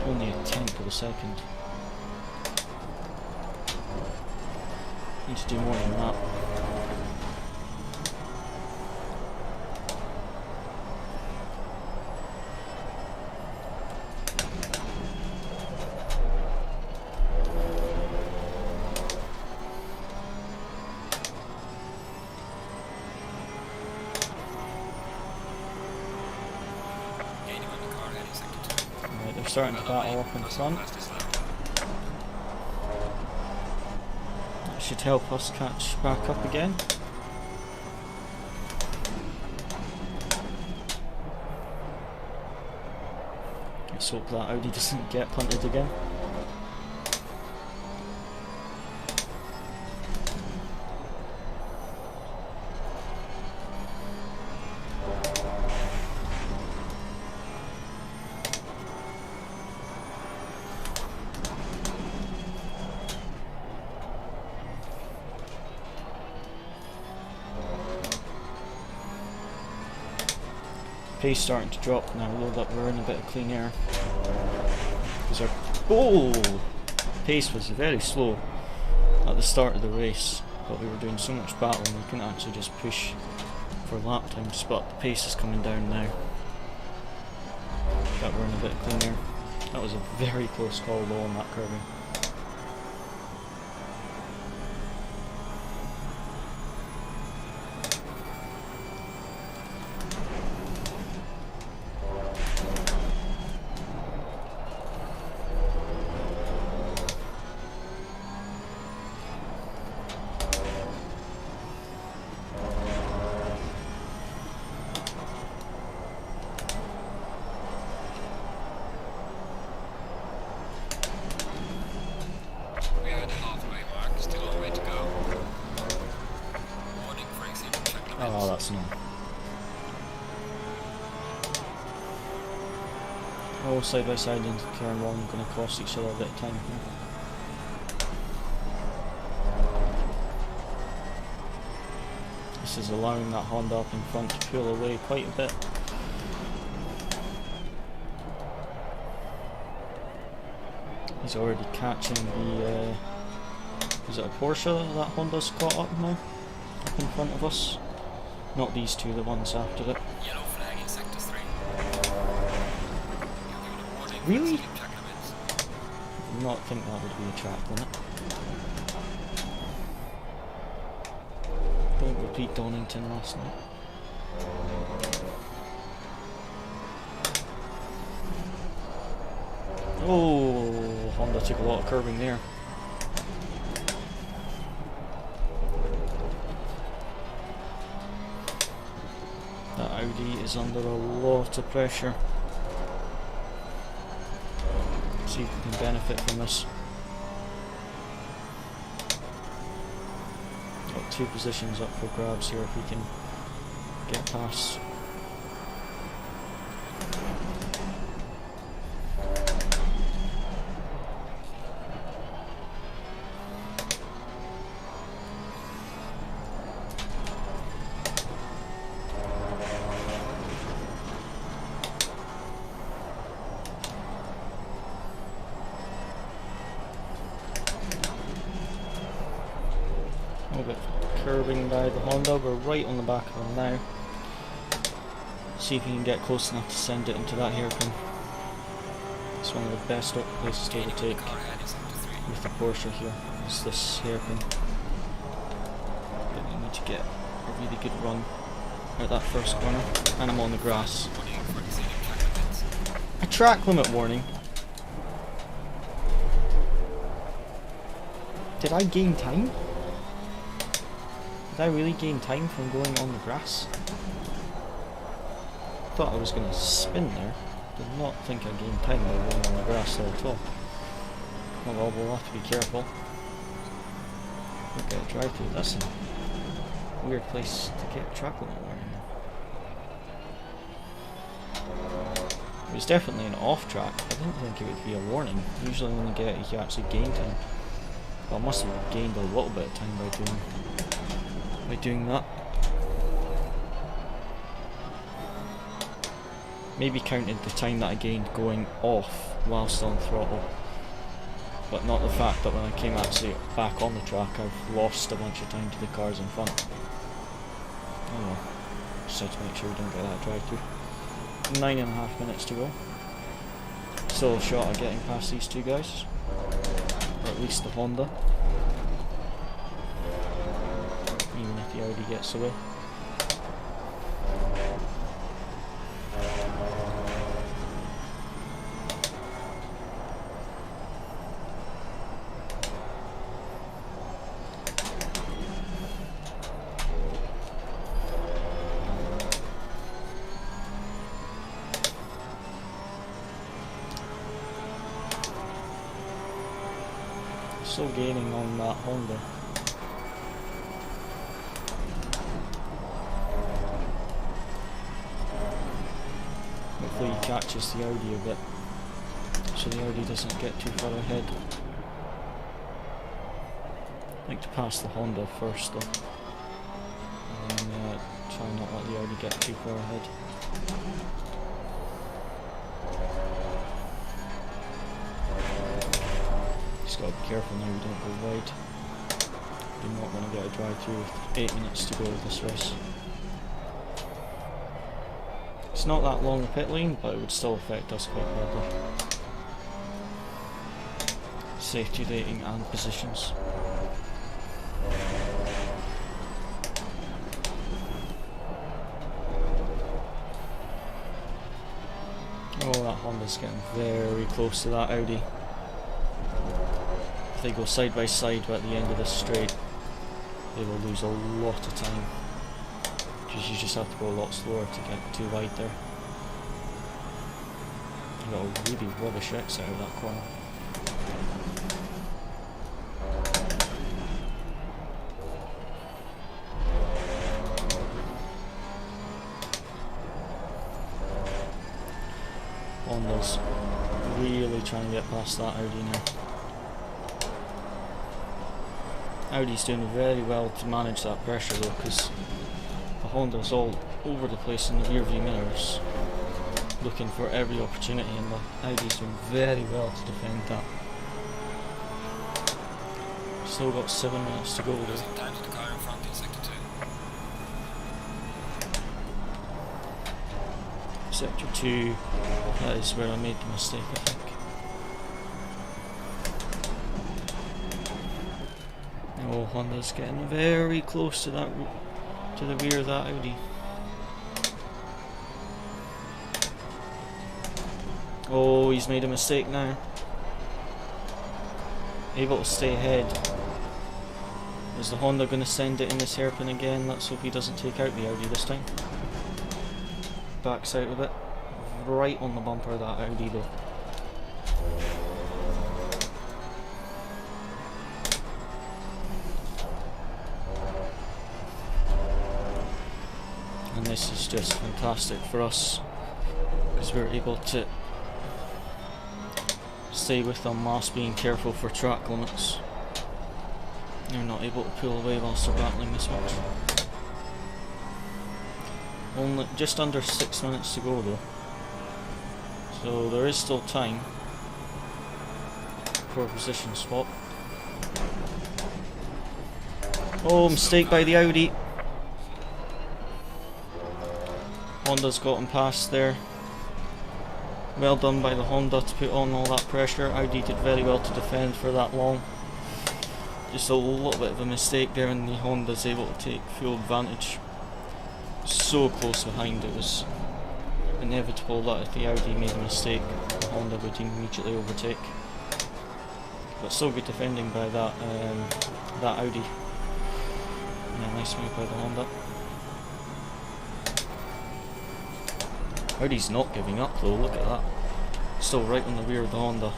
Only a tenth of a second. Need to do more than that. Gaining on the car heading sector 2. Right, they're starting to battle up in front. Fastest lap. That should help us catch back up again. Let's hope that Audi doesn't get punted again. Pace starting to drop now, load up, we're in a bit of clean air. Because our pace was very slow at the start of the race, but we were doing so much battling we couldn't actually just push for lap times, but the pace is coming down now. But we're in a bit of clean air. That was a very close call though on that curving. We are at the halfway mark, still a long way to go. Warning for exceeding track limits. Oh, that's not. Oh, side by side into turn one, going to cost each other a bit of time here. This is allowing that Honda up in front to pull away quite a bit. He's already catching the, is it a Porsche that Honda's caught up now? Up in front of us. Not these two, the ones after it. Yellow flag in sector 3. Really? Track limits. I did not think that would be a track limit. Don't repeat Donington last night. Oh, Honda took a lot of curbing there. That Audi is under a lot of pressure. See if we can benefit from this. Got 2 positions up for grabs here if we can get past. little bit curving by the Honda. We're right on the back of them now. See if we can get close enough to send it into that hairpin. It's one of the best places to overtake with the Porsche here. It's this hairpin. But you need to get a really good run at that first corner. And I'm on the grass. A track limit warning. Did I gain time? Did I really gain time from going on the grass? Thought I was going to spin there. Did not think I gained time by going on the grass there at all. Oh well, we'll have to be careful. We'll get a drive through. That's a weird place to get a track limit warning. It was definitely an off track. I didn't think it would be a warning. Usually when you get it, you actually gain time. But I must have gained a little bit of time by doing that. Maybe counted the time that I gained going off whilst on throttle, but not the fact that when I came actually back on the track I've lost a bunch of time to the cars in front. Oh well, just had to make sure we don't get that drive through. 9.5 minutes to go. Still a shot at getting past these two guys. Or at least the Honda. Even if the Audi gets away. Still gaining on that Honda. Hopefully he catches the Audi a bit, so the Audi doesn't get too far ahead. I like to pass the Honda first though, and then try not let the Audi get too far ahead. Just gotta be careful now we don't go wide. Do not want to get a drive through with 8 minutes to go of this race. It's not that long a pit lane, but it would still affect us quite badly. Safety rating and positions. Oh, that Honda's getting very close to that Audi. If they go side by side at the end of this straight, they will lose a lot of time. Because you just have to go a lot slower to get too wide there. You got a really rubbish exit out of that corner. Honda's really trying to get past that Audi now. Audi's doing very well to manage that pressure though, because the Honda's all over the place in the rear view mirrors, looking for every opportunity, and the Audi's doing very well to defend that. Still got 7 minutes to go though. Time to the car in front in sector 2. Sector 2, that is where I made the mistake, I think. Oh, Honda's getting very close to that, to the rear of that Audi. Oh, he's made a mistake now. Able to stay ahead. Is the Honda going to send it in this hairpin again? Let's hope he doesn't take out the Audi this time. Backs out of it. Right on the bumper of that Audi though. And this is just fantastic for us, because we're able to stay with them whilst being careful for track limits. They're not able to pull away whilst they're battling this much. Only just under 6 minutes to go though, so there is still time for a position swap. Oh, mistake by the Audi. Honda's got him past there. Well done by the Honda to put on all that pressure. Audi did very well to defend for that long. Just a little bit of a mistake there, and the Honda's able to take full advantage. So close behind, it was inevitable that if the Audi made a mistake, the Honda would immediately overtake. But so good defending by that Audi. Yeah, nice move by the Honda. Audi's not giving up though, look at that. Still right on the rear of the Honda.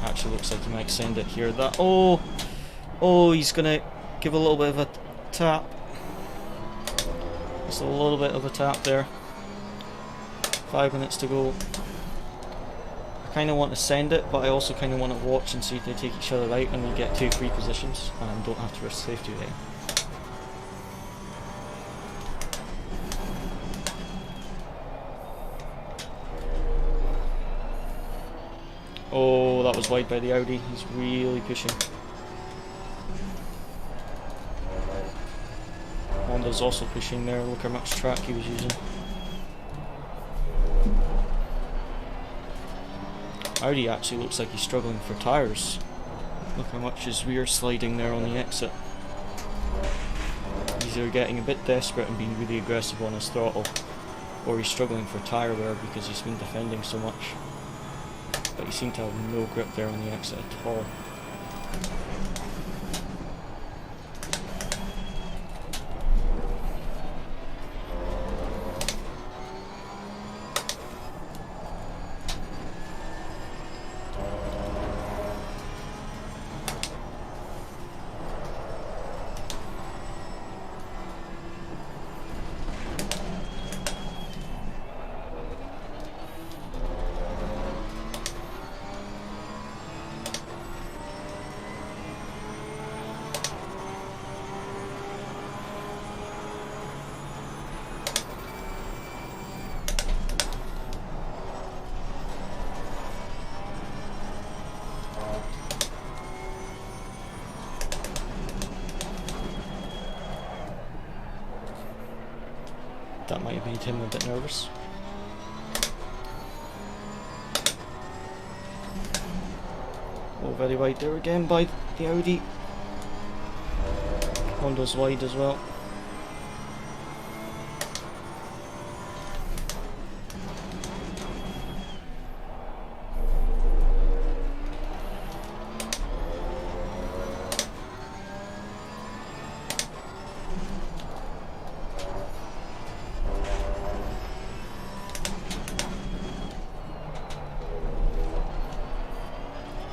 Actually looks like he might send it here. Oh, he's gonna give a little bit of a tap. Just a little bit of a tap there. 5 minutes to go. I kind of want to send it, but I also kind of want to watch and see if they take each other out and we get 2 free positions and don't have to risk safety rating. Oh, that was wide by the Audi. He's really pushing. Honda's also pushing there. Look how much track he was using. Audi actually looks like he's struggling for tyres. Look how much his rear sliding there on the exit. He's either getting a bit desperate and being really aggressive on his throttle, or he's struggling for tyre wear because he's been defending so much. But he seemed to have no grip there on the exit at all. That might have made him a bit nervous. Oh, very wide there again by the Audi. Honda's wide as well.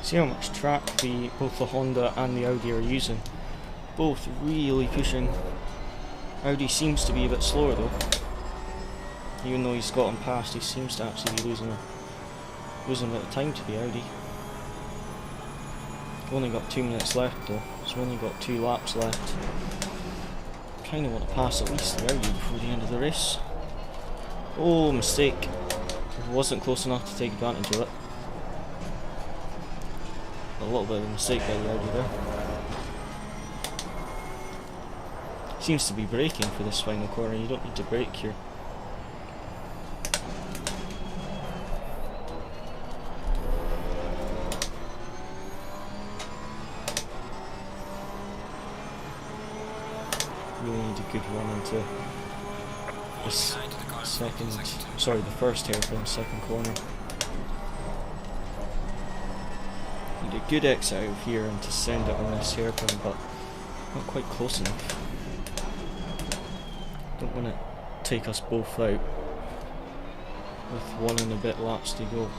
See how much track both the Honda and the Audi are using. Both really pushing. Audi seems to be a bit slower though. Even though he's got him past, he seems to actually be losing a bit of time to the Audi. We've only got 2 minutes left though, so we've only got 2 laps left. Kinda want to pass at least the Audi before the end of the race. Oh, mistake. Wasn't close enough to take advantage of it. A little bit of a mistake by the Audi there. Seems to be braking for this final corner. You don't need to brake here. Really need a good run into this the first hairpin, second corner. Need a good exit out of here and to send it on this hairpin, but not quite close enough. Don't want to take us both out with 1 and a bit laps to go.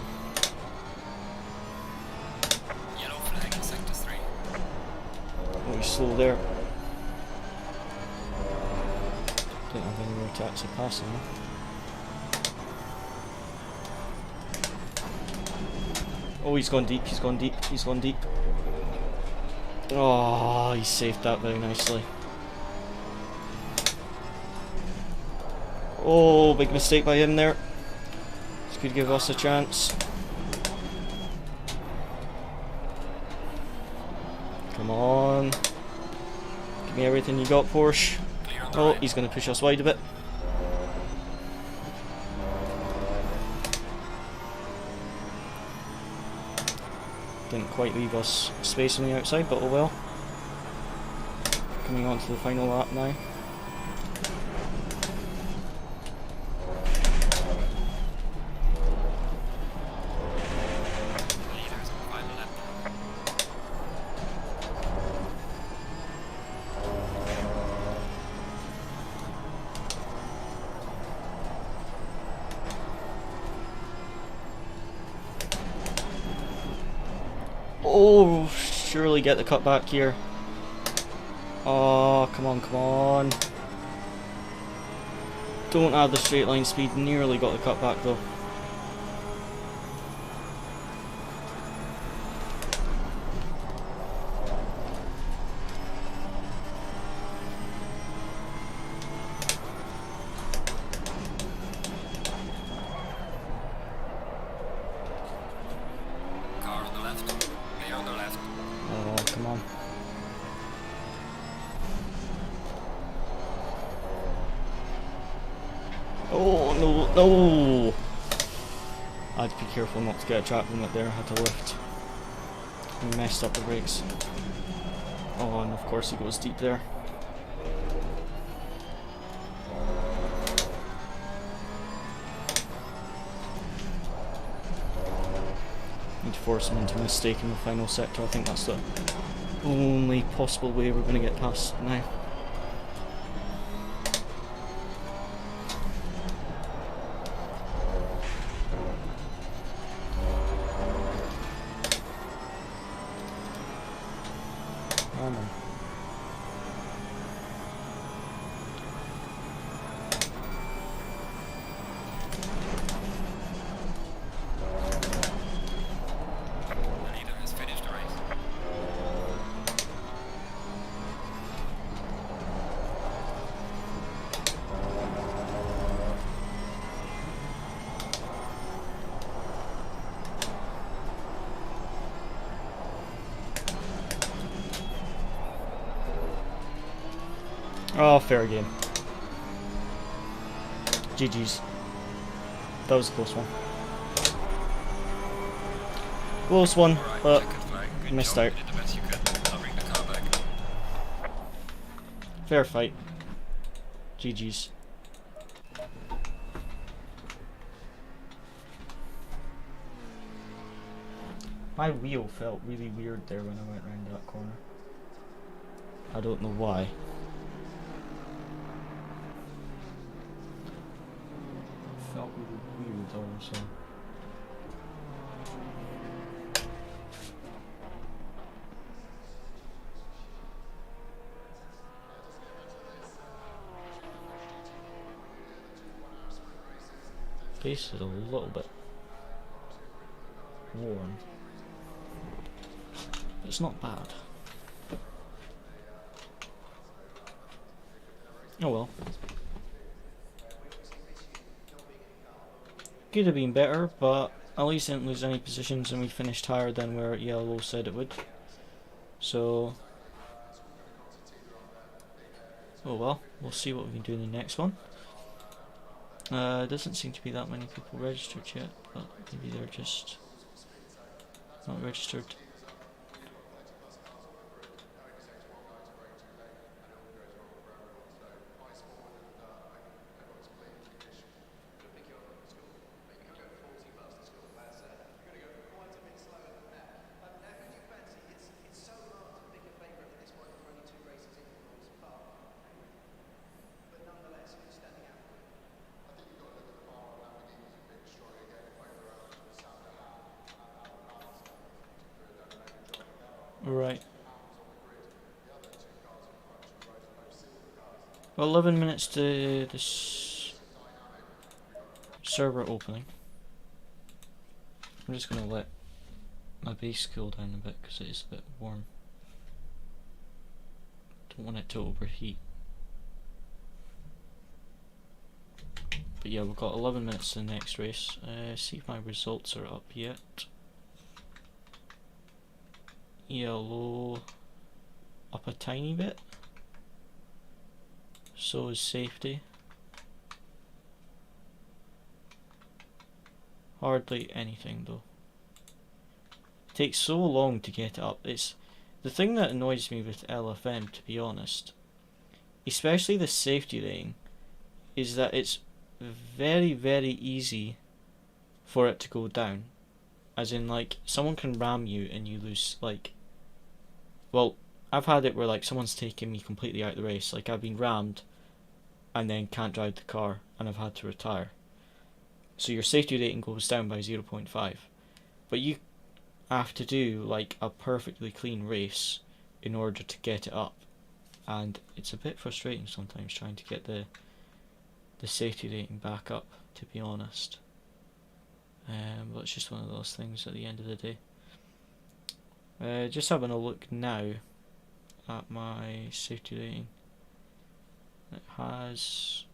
Yellow flag in sector 3. Oh, he's slow there. Don't have anywhere to actually pass him. Oh, he's gone deep, he's gone deep, he's gone deep. Oh, he saved that very nicely. Oh, big mistake by him there. This could give us a chance. Come on. Give me everything you got, Porsche. Clear on the Oh, right. he's going to push us wide a bit. Didn't quite leave us space on the outside, but oh well. Coming on to the final lap now. Leaders, final lap. Oh, surely get the cut back here. Oh, come on, come on. Don't add the straight line speed. Nearly got the cut back though. Car on the left. Clear on the left. Oh, come on. Oh, no, no! I had to be careful not to get a track limit there. I had to lift. I messed up the brakes. Oh, and of course he goes deep there. Need to force him into a mistake in the final sector. I think that's the only possible way we're going to get past now. Oh no. The leader has finished the race. Oh, fair game. GG's. That was a close one. Close one, Alright, but checkered flag. Good missed job. out. You did the best you could. I'll bring the car back. Fair fight. GG's. My wheel felt really weird there when I went round that corner. I don't know why. Felt really weird all of a sudden. Face is a little bit worn. It's not bad. Oh well. Could have been better, but at least didn't lose any positions and we finished higher than where Yellow said it would. So, oh well, we'll see what we can do in the next one. Doesn't seem to be that many people registered yet, but maybe they're just not registered. Right. Well, 11 minutes to this server opening. I'm just going to let my base cool down a bit because it is a bit warm. Don't want it to overheat. But yeah, we've got 11 minutes to the next race. See if my results are up yet. Yellow up a tiny bit. So is safety. Hardly anything though. Takes so long to get it up. It's the thing that annoys me with LFM, to be honest, especially the safety rating, is that it's very, very easy for it to go down. As in, like, someone can ram you and you lose, like, well, I've had it where, like, someone's taken me completely out of the race. Like, I've been rammed and then can't drive the car and I've had to retire. So your safety rating goes down by 0.5. But you have to do, like, a perfectly clean race in order to get it up. And it's a bit frustrating sometimes trying to get the safety rating back up, to be honest. But it's just one of those things at the end of the day. Just having a look now at my safety rating. It has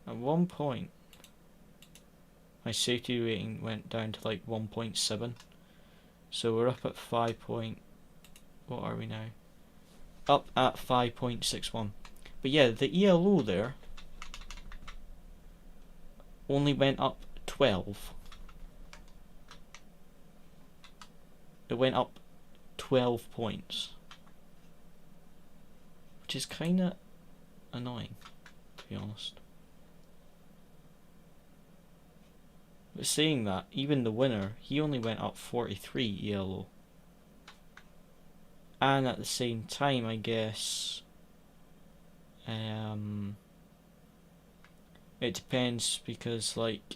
at one point my safety rating went down to like 1.7. So we're up at 5. What are we now? Up at 5.61. But yeah, the ELO there only went up 12. It went up 12 points. Which is kinda annoying, to be honest. But saying that, even the winner, he only went up 43 ELO. And at the same time, I guess, it depends, because like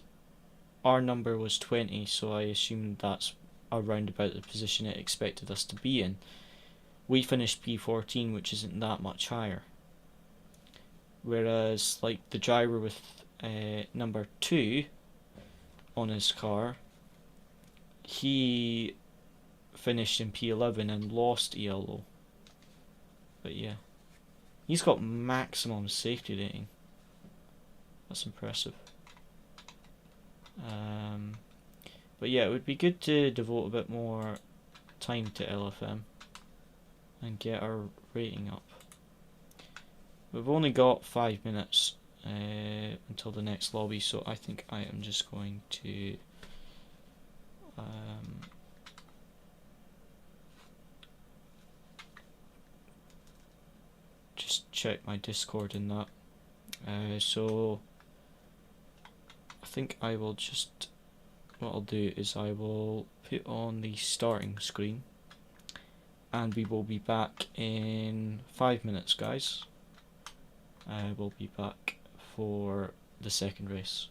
our number was 20, so I assume that's around about the position it expected us to be in. We finished P14, which isn't that much higher. Whereas like the driver with number 2 on his car, he finished in P11 and lost ELO. But yeah, he's got maximum safety rating. That's impressive. But yeah, it would be good to devote a bit more time to LFM and get our rating up. We've only got 5 minutes until the next lobby, so I think I am just going to just check my Discord in that. So I think I will just, what I'll do is I will put on the starting screen and we will be back in 5 minutes, guys. I will be back for the second race.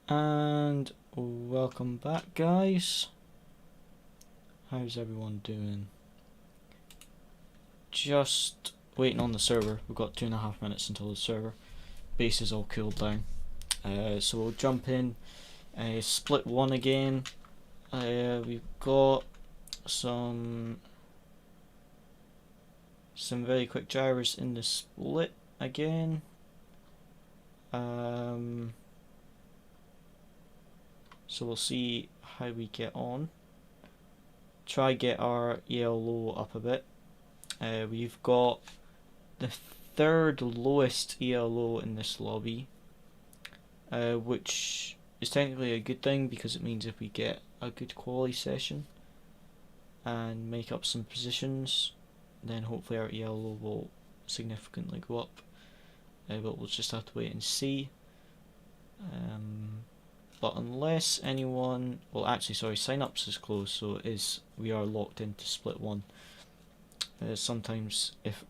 And welcome back, guys. How's everyone doing? Just waiting on the server. We've got 2.5 minutes until the server base is all cooled down. So we'll jump in. Split one again. We've got some very quick drivers in the split again. So we'll see how we get on. Try get our ELO up a bit. We've got the third lowest ELO in this lobby, which is technically a good thing because it means if we get a good quality session and make up some positions, then hopefully our ELO will significantly go up. But we'll just have to wait and see. But unless anyone, well actually sorry, sign-ups is closed, so we are locked into split one. Sometimes if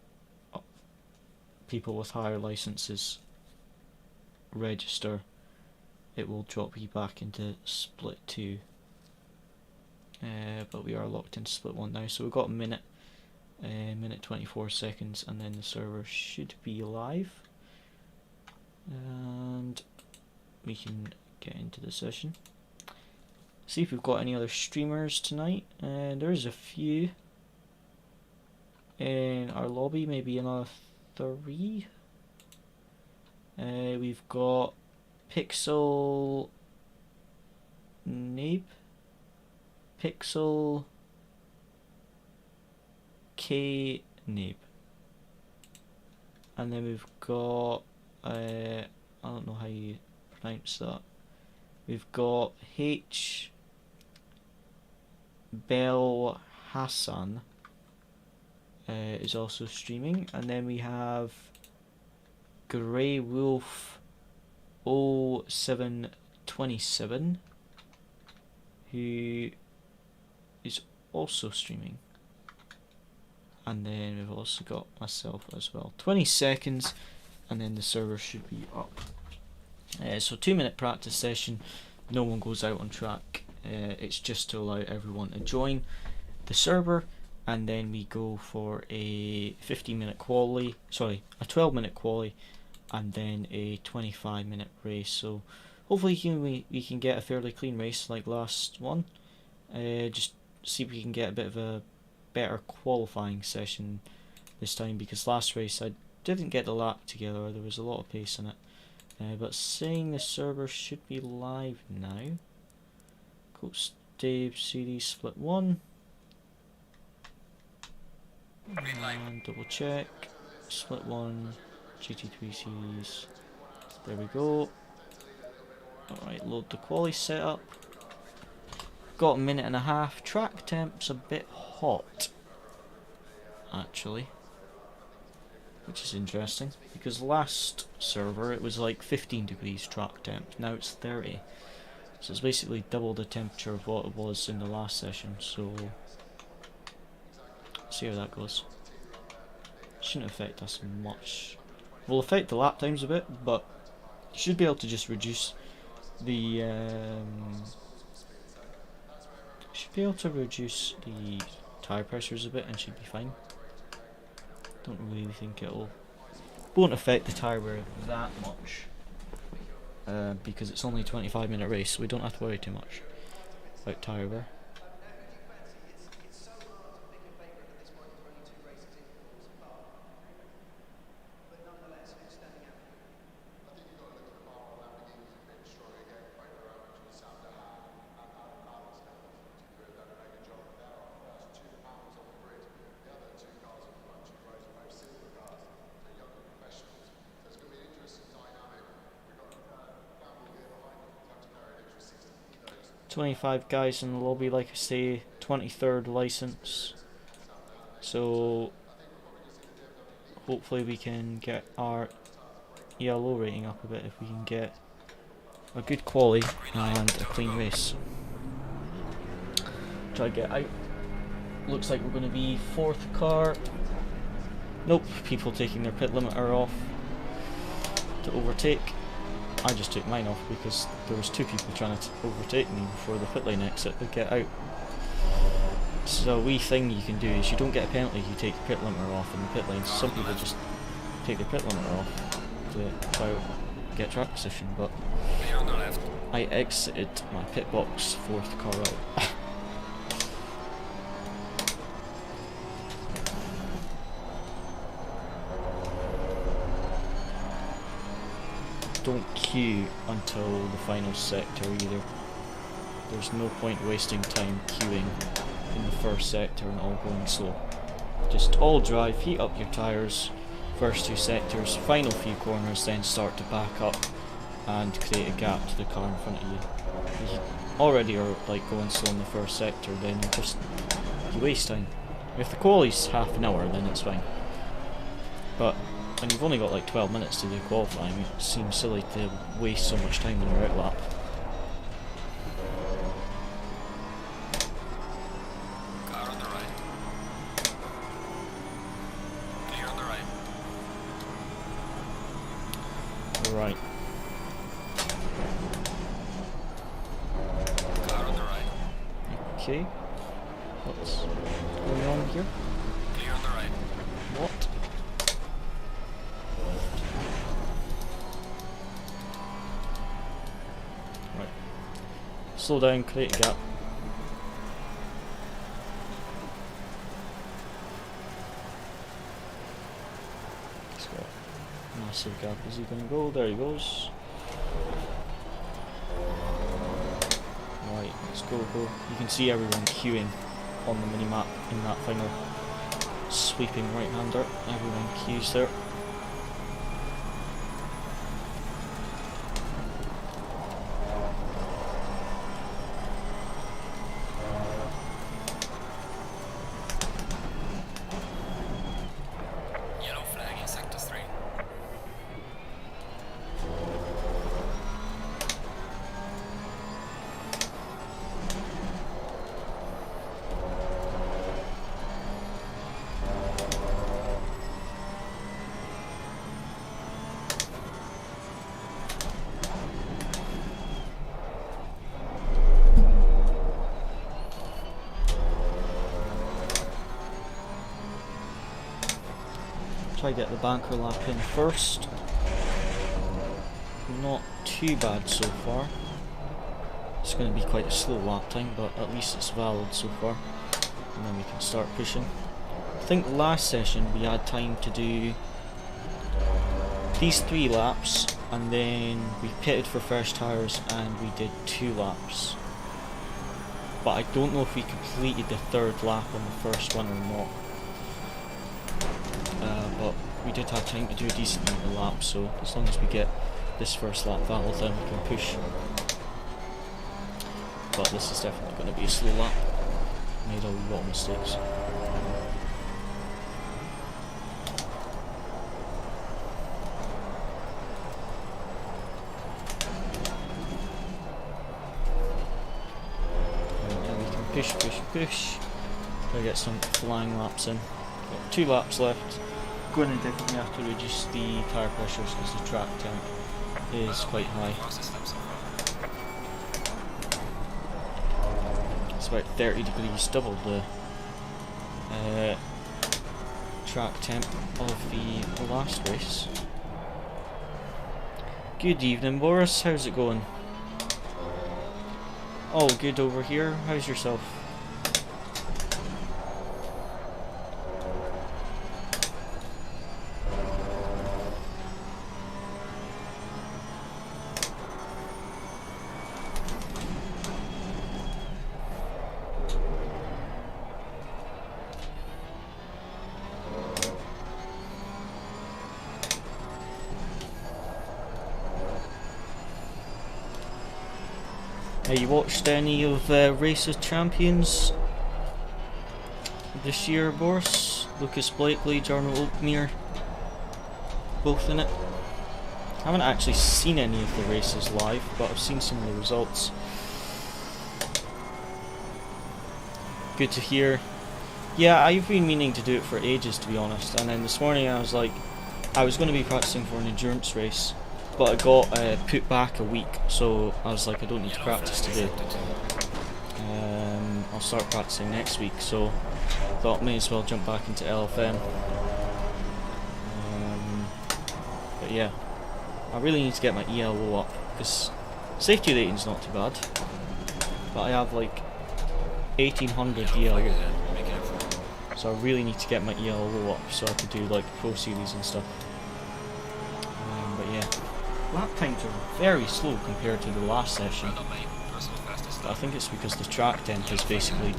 people with higher licenses register, it will drop you back into split two. But we are locked into split one now, so we've got a minute 24 seconds, and then the server should be live, and we can get into the session. See if we've got any other streamers tonight, and there's a few in our lobby, maybe another 3. We've got Pixel Nib, Pixel K Nib, and then we've got I don't know how you pronounce that. We've got H Bel Hassan is also streaming, and then we have Grey Wolf 0727 who is also streaming, and then we've also got myself as well. 20 seconds and then the server should be up. So 2-minute practice session, no one goes out on track. It's just to allow everyone to join the server, and then we go for a 15-minute quali, sorry, a 12-minute quali, and then a 25-minute race. So hopefully we can get a fairly clean race like last one. Just see if we can get a bit of a better qualifying session this time, because last race I didn't get the lap together, there was a lot of pace in it. But saying the server should be live now. Coach Dave Series Split 1. And double check. Split 1 GT3 Series. There we go. Alright, load the quali setup. Got a minute and a half. Track temp's a bit hot, actually, which is interesting, because last server it was like 15 degrees track temp, now it's 30, so it's basically double the temperature of what it was in the last session. So see how that goes. Shouldn't affect us much. Will affect the lap times a bit, but should be able to just reduce the tire pressures a bit and should be fine. Don't really think won't affect the tire wear that much, because it's only a 25-minute race, so we don't have to worry too much about tire wear. $25 guys in the lobby, like I say, 23rd license, so hopefully we can get our ELO rating up a bit if we can get a good quali and a clean race. Try to get out. Looks like we're going to be 4th car. Nope, people taking their pit limiter off to overtake. I just took mine off because there was 2 people trying to overtake me before the pit lane exit to get out. So a wee thing you can do is you don't get a penalty if you take your pit limiter off in the pit lane. Some people just take their pit limiter off to try to get track position, but Clear on the left. I exited my pit box 4th car out. Don't queue until the final sector either. There's no point wasting time queuing in the first sector and all going slow. Just all drive, heat up your tyres, first 2 sectors, final few corners, then start to back up and create a gap to the car in front of you. If you already are like going slow in the first sector, then you waste time. If the quali's half an hour, then it's fine. But when you've only got like 12 minutes to do qualifying, it seems silly to waste so much time on your outlap. Car on the right. Clear on the right. Right. Car on the right. Okay. What's going on here? Clear on the right. What? Right. Slow down, create a gap. He's got a massive gap. Is he gonna go? There he goes. Right, let's go. You can see everyone queuing on the minimap in that final sweeping right-hander. Everyone queues there. Yellow flag in sector 3. Try to get the banker lap in first. Not too bad so far. It's going to be quite a slow lap time, but at least it's valid so far. And then we can start pushing. I think last session we had time to do these 3 laps, and then we pitted for fresh tyres and we did 2 laps. But I don't know if we completed the 3rd lap on the first one or not. But we did have time to do a decent amount of laps, so as long as we get this first lap valid, then we can push. But this is definitely going to be a slow lap. Made a lot of mistakes. Right, now we can push. Try to get some flying laps in. Got 2 laps left. Going to definitely have to reduce the tyre pressures because the track temp is quite high. Fastest lap so far. It's about 30 degrees, double the track temp of the last race. Good evening, Boris. How's it going? All good over here. How's yourself? Have you watched any of Race of Champions this year, Boris? Lucas Blakely, Jarno Oakmere, both in it. I haven't actually seen any of the races live, but I've seen some of the results. Good to hear. Yeah, I've been meaning to do it for ages, to be honest, and then this morning I was like, I was going to be practicing for an endurance race, but I got put back a week, so I was like, I don't need to practice today. I'll start practicing next week, so thought may as well jump back into LFM. But yeah, I really need to get my ELO up, because safety rating's not too bad, but I have like 1800 ELO, so I really need to get my ELO up so I can do like Pro Series and stuff. But yeah, lap times are very slow compared to the last session. I think it's because the track temp is basically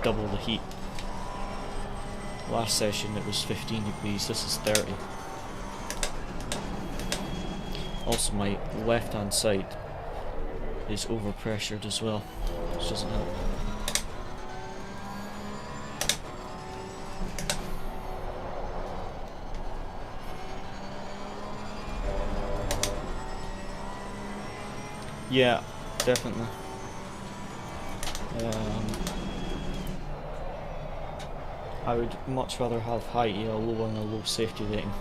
double the heat. Last session it was 15 degrees, this is 30. Also my left hand side is overpressured as well, which doesn't help. Yeah, definitely. I would much rather have high ELO and a low safety rating.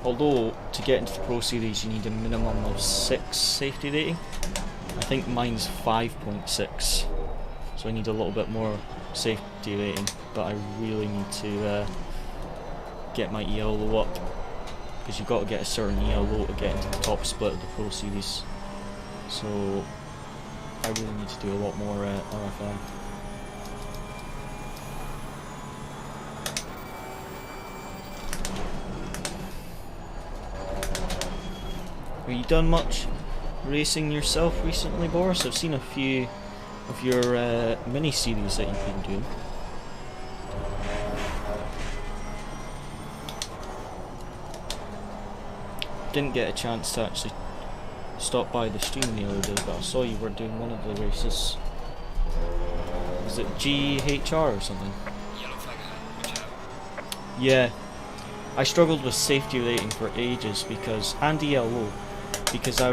Although, to get into the Pro Series you need a minimum of 6 safety rating. I think mine's 5.6, so I need a little bit more safety rating, but I really need to get my ELO up, because you've got to get a certain ELO to get into the top split of the Pro Series. So I really need to do a lot more LFM. Have you done much racing yourself recently, Boris? I've seen a few of your mini series that you've been doing. Didn't get a chance to actually stop by the stream the other day, but I saw you were doing one of the races. Was it GHR or something? Yeah, I struggled with safety rating for ages because, and ELO, because I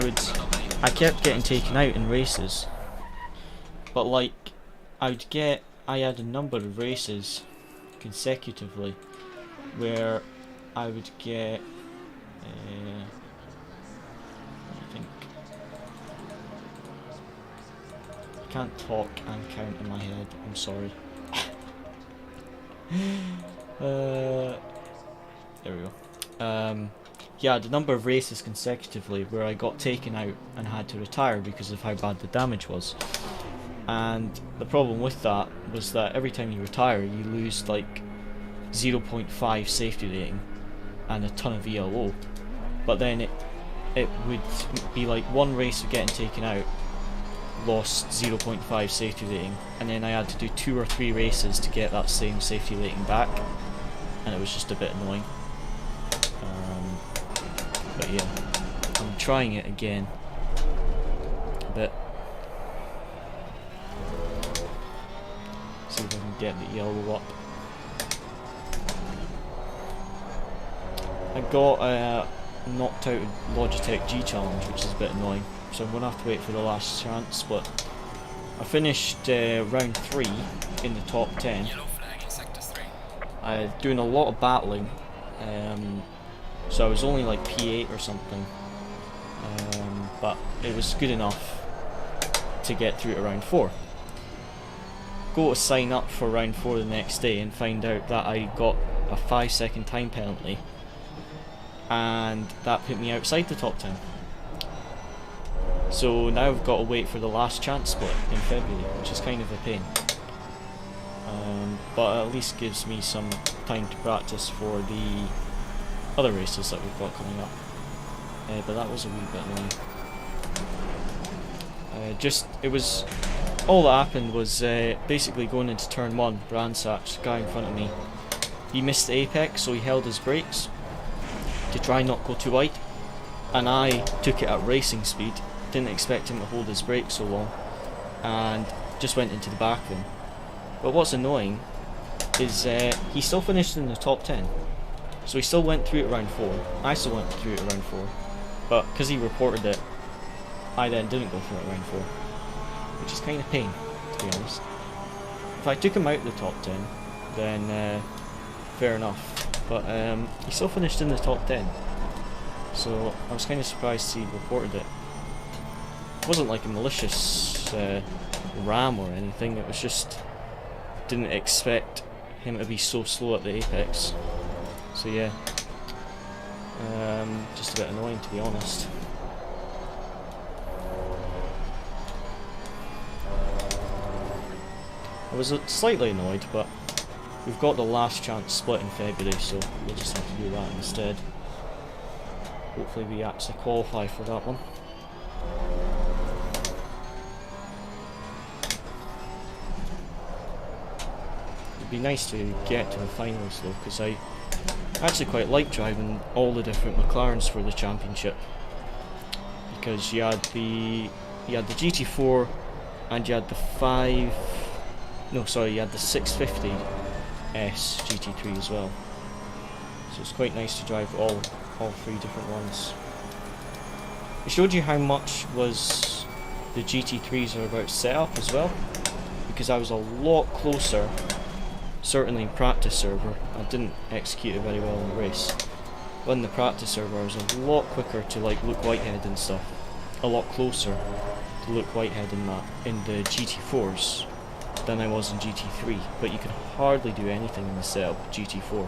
kept getting taken out in races. But like, I had a number of races consecutively where I would get I think I can't talk and count in my head, I'm sorry. There we go. Yeah, the number of races consecutively where I got taken out and had to retire because of how bad the damage was. And the problem with that was that every time you retire you lose like 0.5 safety rating and a ton of ELO. But then it would be like one race of getting taken out, lost 0.5 safety rating, and then I had to do 2 or 3 races to get that same safety rating back, and it was just a bit annoying. But yeah, I'm trying it again a bit. See if I can get the ELO up. I got knocked out of Logitech G Challenge, which is a bit annoying, so I'm going to have to wait for the last chance, but I finished round 3 in the top 10. Doing a lot of battling, so I was only like P8 or something, but it was good enough to get through to round 4. Go to sign up for round 4 the next day and find out that I got a 5-second time penalty, and that put me outside the top 10. So now I've got to wait for the last chance split in February, which is kind of a pain. But at least gives me some time to practice for the other races that we've got coming up. But that was a wee bit annoying. All that happened was basically going into turn 1, Bransac, the guy in front of me, he missed the apex, so he held his brakes to try not go too wide, and I took it at racing speed, didn't expect him to hold his brakes so long, and just went into the back of him. But what's annoying is he still finished in the top 10, so he still went through it round 4, I still went through it round 4, but because he reported it, I then didn't go through it round 4, which is kind of pain, to be honest. If I took him out of the top 10, then fair enough, but he still finished in the top 10. So I was kind of surprised he reported it. It wasn't like a malicious ram or anything, it was just didn't expect him to be so slow at the apex. So yeah, just a bit annoying to be honest. I was slightly annoyed, but we've got the last chance split in February, so we'll just have to do that instead. Hopefully we actually qualify for that one. It'd be nice to get to the finals though, because I actually quite like driving all the different McLarens for the championship. Because you had the GT4 and you had the you had the 650S GT3 as well. So it's quite nice to drive all three different ones. It showed you how much was the GT3s are about setup as well, because I was a lot closer, certainly in practice server. I didn't execute it very well in the race. But in the practice server I was a lot quicker to like Luke Whitehead and stuff. A lot closer to Luke Whitehead in the GT4s than I was in GT3, but you could hardly do anything in the setup with GT4.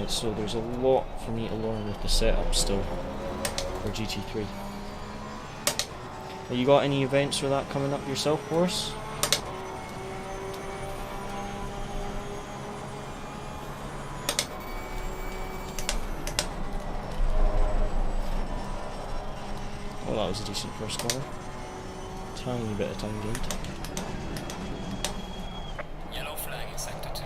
So there's a lot for me to learn with the setup still for GT3. Have you got any events for that coming up yourself, Boris? Well, that was a decent first corner. Tiny bit of time gained. Yellow flag in sector 2.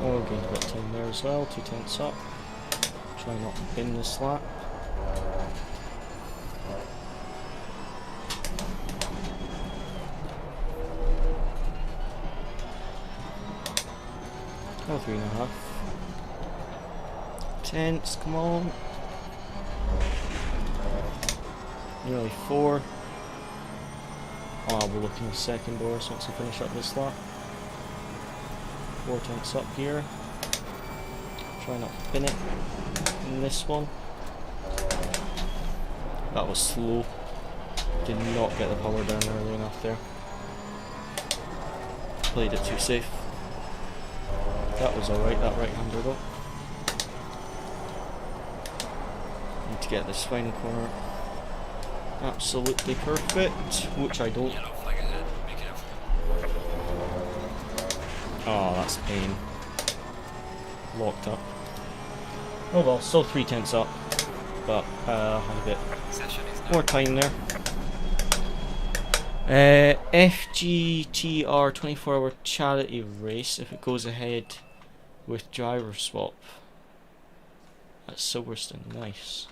Oh, gained a bit of time there as well, 2 tenths up. Try not to bin this lap. Oh, 3.5 tenths, come on. Nearly 4. Oh, I'll be looking a second, Boris, once I finish up this lap. 4 tenths up here. Try not to pin it in this one. That was slow. Did not get the power down early enough there. Played it too safe. That was alright, that right-hander though. Need to get this final corner absolutely perfect, which I don't. Yellow flag ahead. Be careful. Oh, that's a pain. Locked up. Oh well, still 3 tenths up, but had a bit Session is more time there. FGTR 24-hour charity race if it goes ahead with driver swap at Silverstone. Nice.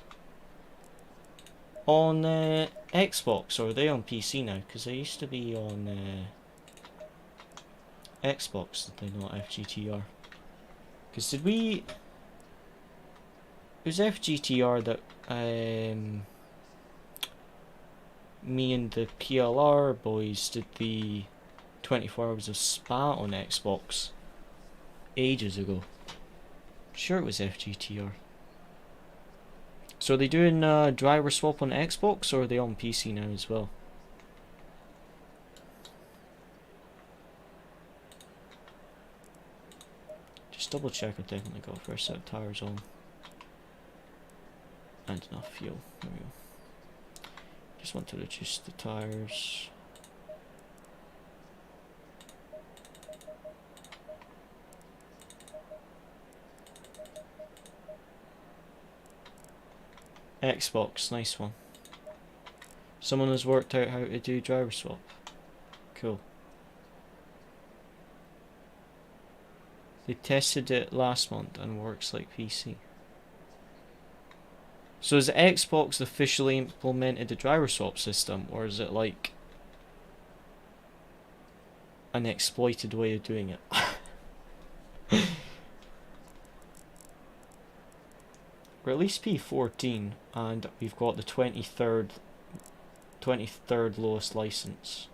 On Xbox, or are they on PC now? Because they used to be on Xbox, did they not? FGTR. Because did we... It was FGTR that me and the PLR boys did the 24 Hours of Spa on Xbox ages ago. Sure, it was FGTR. So are they doing driver swap on Xbox, or are they on PC now as well? Just double check I've definitely got a fresh set of tyres on. And enough fuel. There we go. Just want to reduce the tyres. Xbox, nice one. Someone has worked out how to do driver swap. Cool. They tested it last month and works like PC. So has Xbox officially implemented a driver swap system, or is it like an exploited way of doing it? Release P14, and we've got the 23rd lowest license.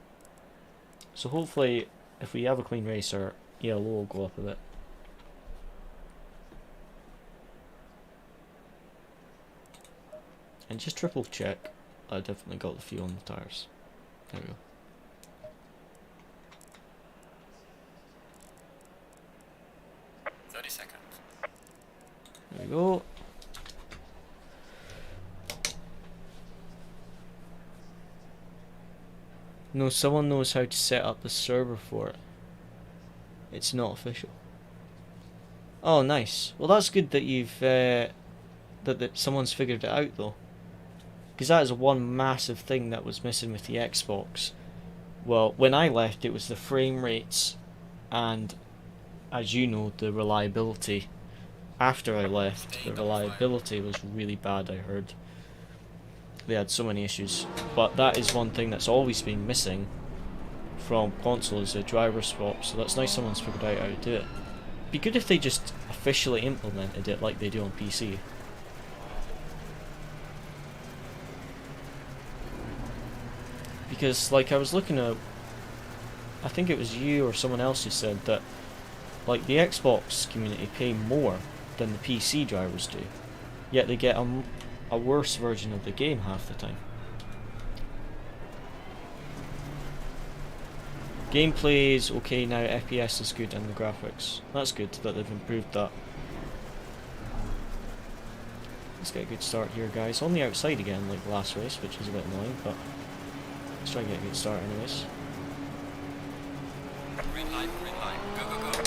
So hopefully, if we have a clean racer, yeah, low will go up a bit. And just triple check, I definitely got the fuel on the tyres. There we go. There we go. No, someone knows how to set up the server for it. It's not official. Oh, nice. Well, that's good that you've that someone's figured it out though, because that is one massive thing that was missing with the Xbox. Well, when I left, it was the frame rates, and as you know, the reliability. After I left, the reliability was really bad. I heard they had so many issues, but that is one thing that's always been missing from consoles, a driver swap. So that's nice someone's figured out how to do it. Be good if they just officially implemented it like they do on PC. Because like I was looking at, I think it was you or someone else who said that like the Xbox community pay more than the PC drivers do, yet they get a worse version of the game half the time. Gameplay is okay now, FPS is good, and the graphics. That's good that they've improved that. Let's get a good start here, guys. On the outside again, like the last race, which is a bit annoying, but let's try and get a good start anyways. Green light, go, go, go.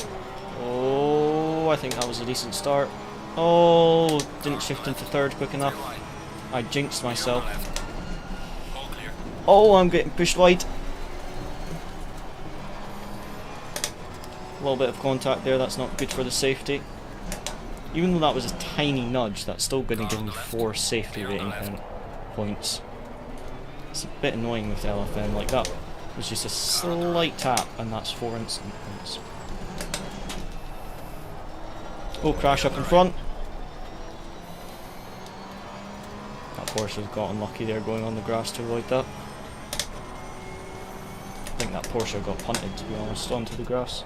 Oh, I think that was a decent start. Oh, didn't shift into third quick enough. I jinxed myself. Oh, I'm getting pushed wide. A little bit of contact there, that's not good for the safety. Even though that was a tiny nudge, that's still going to give me 4 safety rating points. It's a bit annoying with LFM, like that was just a slight tap and that's 4 instant points. Oh, crash up in front. That Porsche's got unlucky there going on the grass to avoid that. I think that Porsche got punted, to be honest, onto the grass.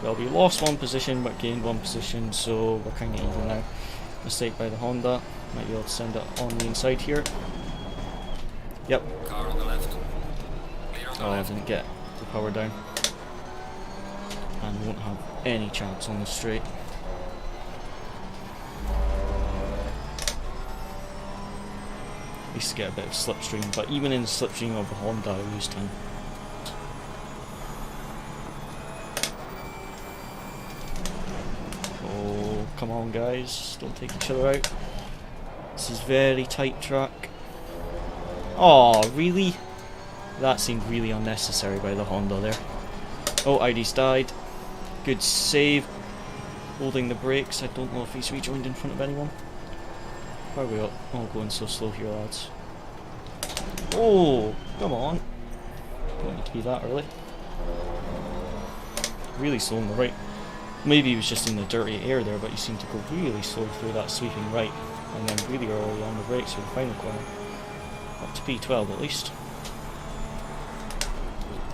Well, we lost 1 position but gained 1 position, so we're kind of even now. Mistake by the Honda. Might be able to send it on the inside here. Yep. Car on the left. Oh, I didn't get the power down. And won't have any chance on the straight. At least to get a bit of slipstream, but even in the slipstream of the Honda I lose time. Oh, come on guys, don't take each other out. This is very tight track. Oh, really? That seemed really unnecessary by the Honda there. Oh, Audi's died. Good save. Holding the brakes. I don't know if he's rejoined in front of anyone. Where are we all going so slow here, lads? Oh, come on. Don't need to be that early. Really slow on the right. Maybe he was just in the dirty air there, but he seemed to go really slow through that sweeping right. And then really early on the brakes for the final corner. Up to P12 at least.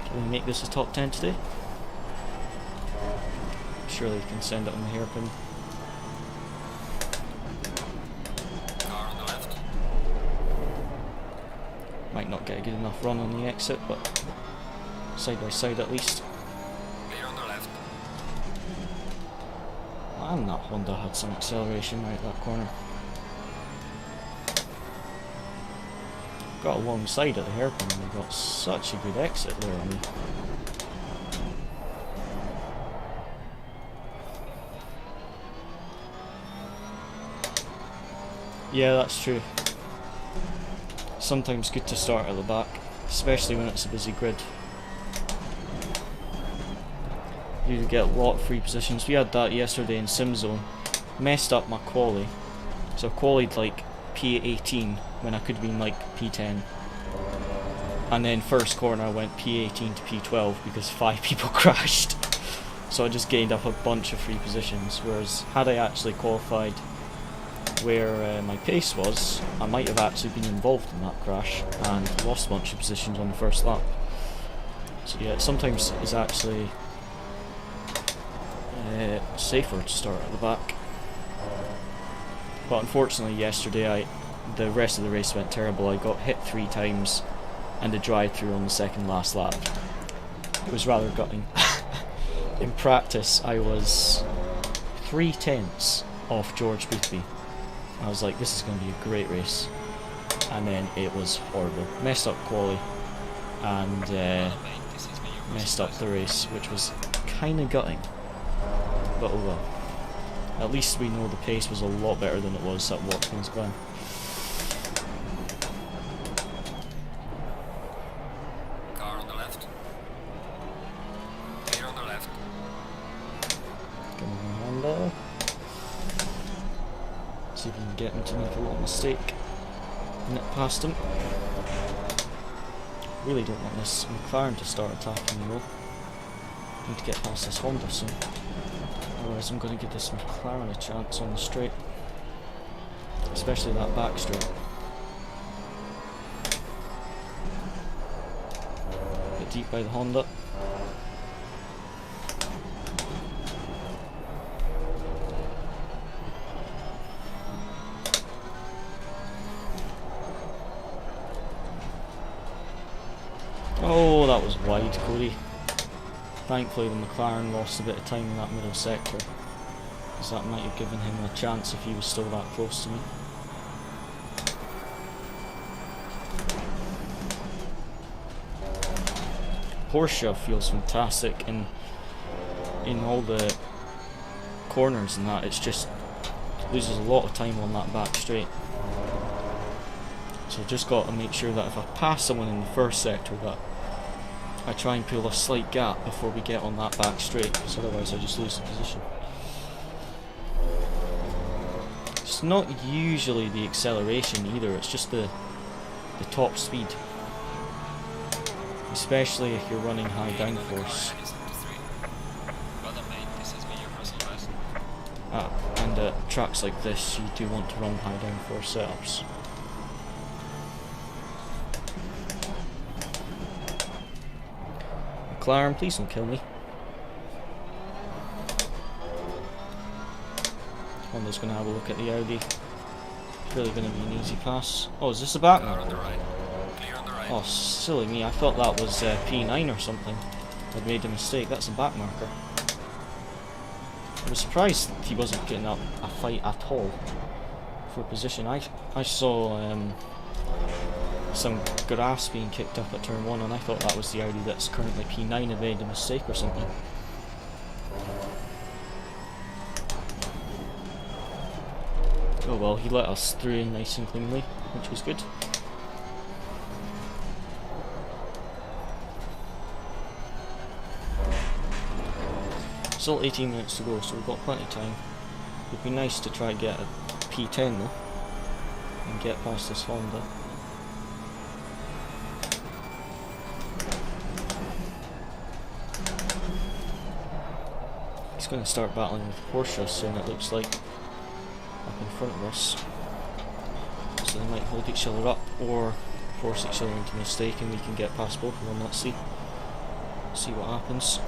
Can we make this a top 10 today? Surely we can send it on the hairpin. Car on the left. Might not get a good enough run on the exit, but side by side at least. Clear on the left. And that Honda had some acceleration right at that corner. Got a long side at the hairpin and they got such a good exit there on me. Yeah, that's true. Sometimes good to start at the back, especially when it's a busy grid. You get a lot of free positions. We had that yesterday in Sim Zone. Messed up my quali. So I qualied like P18 when I could have been like P10. And then first corner I went P18 to P12 because 5 people crashed. So I just gained up a bunch of free positions, whereas had I actually qualified where my pace was, I might have actually been involved in that crash and lost a bunch of positions on the first lap. So yeah, sometimes it's actually safer to start at the back. But unfortunately yesterday the rest of the race went terrible. I got hit 3 times and a drive-through on the second last lap. It was rather gutting. In practice I was 3/10 off George Boothby. I was like, this is going to be a great race. And then it was horrible. Messed up quali and messed up the race, which was kind of gutting. But oh well. At least we know the pace was a lot better than it was at Watkins Glen. Car on the left. Clear on the left. Come on, Honda. See if we can get him to make a little mistake. Nip past him. Really don't want this McLaren to start attacking me though. Need to get past this Honda soon. Otherwise I'm going to give this McLaren a chance on the straight. Especially that back straight. Get deep by the Honda. Oh, that was wide, Cody. Thankfully the McLaren lost a bit of time in that middle sector, because that might have given him a chance if he was still that close to me. Porsche feels fantastic in all the corners and that. It's just loses a lot of time on that back straight. So just got to make sure that if I pass someone in the first sector that I try and pull a slight gap before we get on that back straight, because otherwise I just lose the position. It's not usually the acceleration either, it's just the top speed. Especially if you're running high downforce. And at tracks like this you do want to run high downforce setups. McLaren, please don't kill me. Honda's going to have a look at the Audi. It's really going to be an easy pass. Oh, is this a back marker? On the right. Clear on the right. Oh, silly me. I thought that was P9 or something. I'd made a mistake. That's a back marker. I was surprised he wasn't getting up a fight at all for position. I saw some grass being kicked up at turn 1 and I thought that was the Audi that's currently P9 had made a mistake or something. Oh well, he let us through in nice and cleanly, which was good. Still 18 minutes to go, so we've got plenty of time. It'd be nice to try and get a P10 though, and get past this Honda. He's going to start battling with Porsche soon, it looks like, up in front of us. So they might hold each other up or force each other into a mistake and we can get past both of them. Let's see what happens.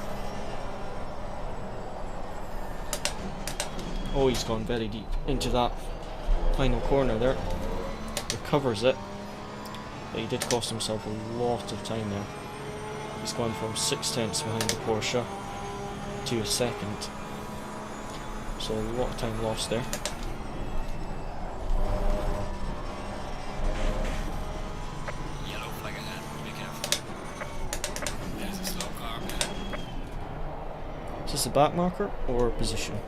Oh, he's gone very deep into that final corner there. Recovers it, but he did cost himself a lot of time there. He's gone from 6/10 behind the Porsche to a second, so a lot of time lost there. Yellow flag ahead, be careful. There's a slow car ahead. Is this a back marker or position?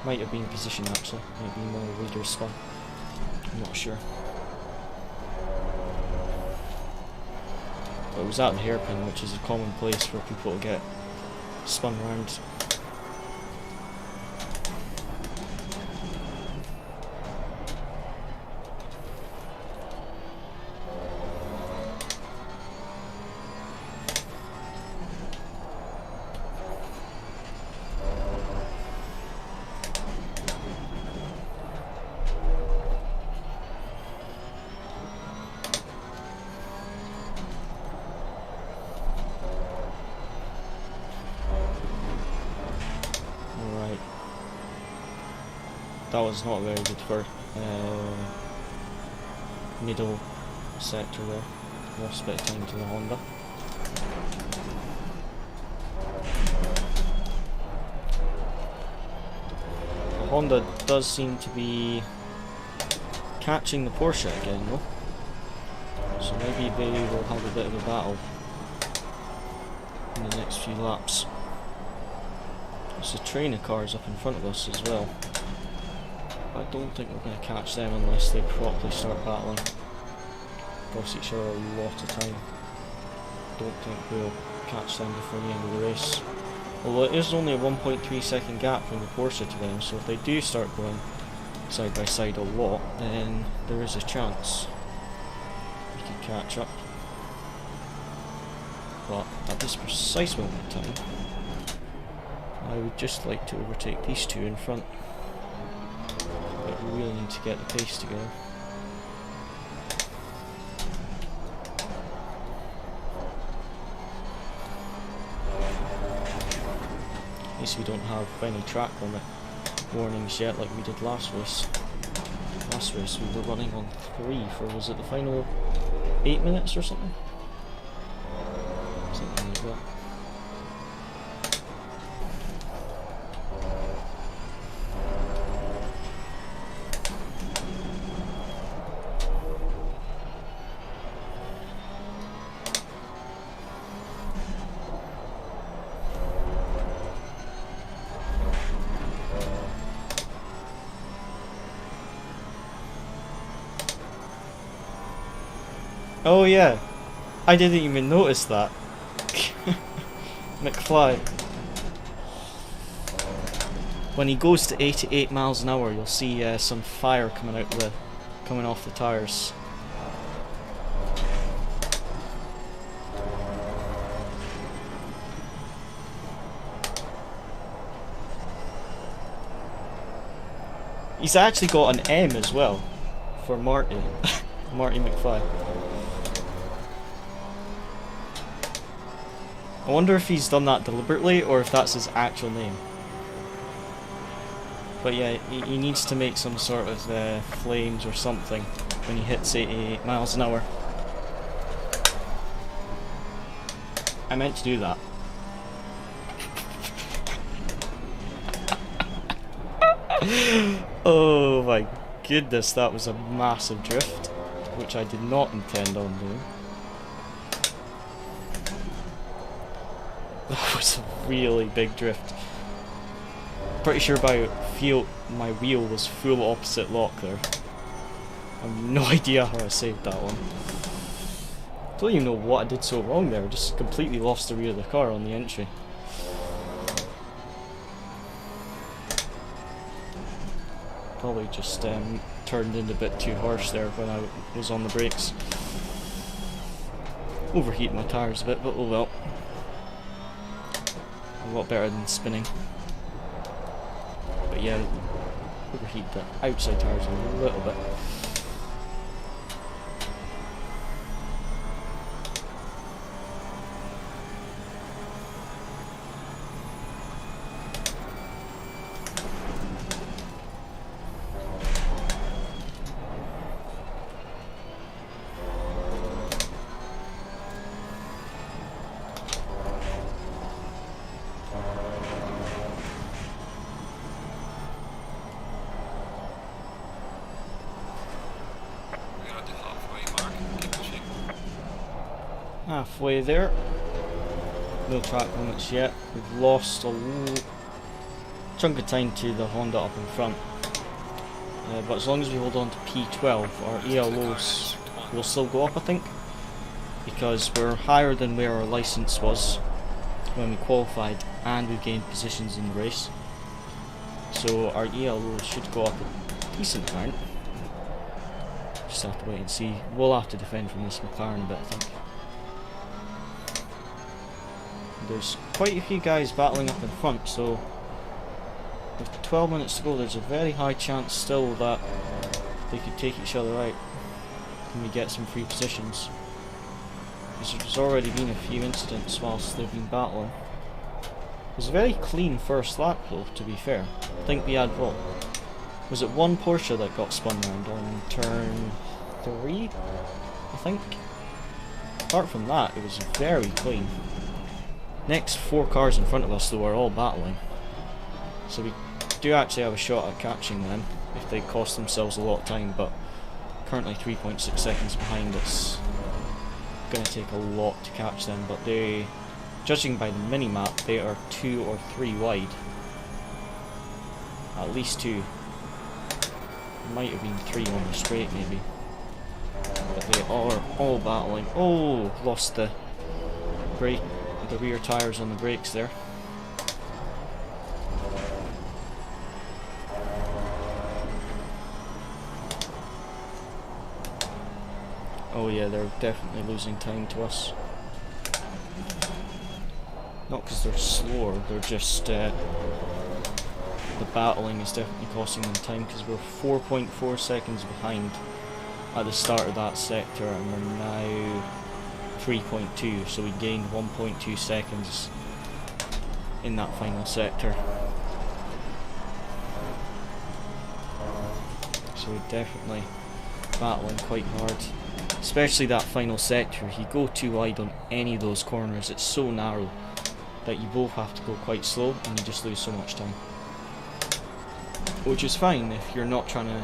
Might have been position actually, might be more reader's spun. I'm not sure. But it was at the hairpin, which is a common place for people to get spun round. That was not very good for middle sector there. Lost a bit of time to the Honda. The Honda does seem to be catching the Porsche again though. So maybe they will have a bit of a battle in the next few laps. There's a train of cars up in front of us as well. I don't think we're going to catch them unless they properly start battling across each other a lot of time. Don't think we'll catch them before the end of the race. Although it is only a 1.3 second gap from the Porsche to them, so if they do start going side by side a lot, then there is a chance we could catch up. But at this precise moment in time, I would just like to overtake these two in front. But we really need to get the pace together. At least we don't have any track limit warnings yet like we did last race. Last race we were running on 3 for, was it the final 8 minutes or something? Something like that. Oh yeah, I didn't even notice that. McFly. When he goes to 88 miles an hour, you'll see some fire coming off the tires. He's actually got an M as well for Marty. Marty McFly. I wonder if he's done that deliberately or if that's his actual name. But yeah, he needs to make some sort of flames or something when he hits 88 miles an hour. I meant to do that. Oh my goodness, that was a massive drift, which I did not intend on doing. That was a really big drift. Pretty sure my wheel was full opposite lock there. I have no idea how I saved that one. Don't even know what I did so wrong there. Just completely lost the rear of the car on the entry. Probably just turned in a bit too harsh there when I was on the brakes. Overheated my tyres a bit, but oh well. A lot better than spinning. But yeah, overheat the outside tyres a little bit. Halfway there. No track limits yet. We've lost a chunk of time to the Honda up in front. But as long as we hold on to P12, our ELOs will still go up, I think. because we're higher than where our license was when we qualified, and we've gained positions in the race. So our ELO should go up a decent amount. Just have to wait and see. We'll have to defend from this McLaren a bit, I think. There's quite a few guys battling up in front, so with 12 minutes to go, there's a very high chance still that they could take each other out and we get some free positions. Because there's already been a few incidents whilst they've been battling. It was a very clean first lap though, to be fair. I think we had, what, was it one Porsche that got spun round on turn 3, I think? Apart from that, it was very clean. Next 4 cars in front of us though are all battling. So we do actually have a shot at catching them if they cost themselves a lot of time, but currently 3.6 seconds behind. It's going to take a lot to catch them, but they, judging by the mini-map, they are 2 or 3 wide. At least 2. Might have been 3 on the straight maybe. But they are all battling. Oh, lost the brake, the rear tyres on the brakes there. Oh yeah, they're definitely losing time to us. Not because they're slower, they're just the battling is definitely costing them time, because we're 4.4 seconds behind at the start of that sector and we're now 3.2, so we gained 1.2 seconds in that final sector. So we're definitely battling quite hard. Especially that final sector. If you go too wide on any of those corners, it's so narrow that you both have to go quite slow and you just lose so much time. Which is fine if you're not trying to,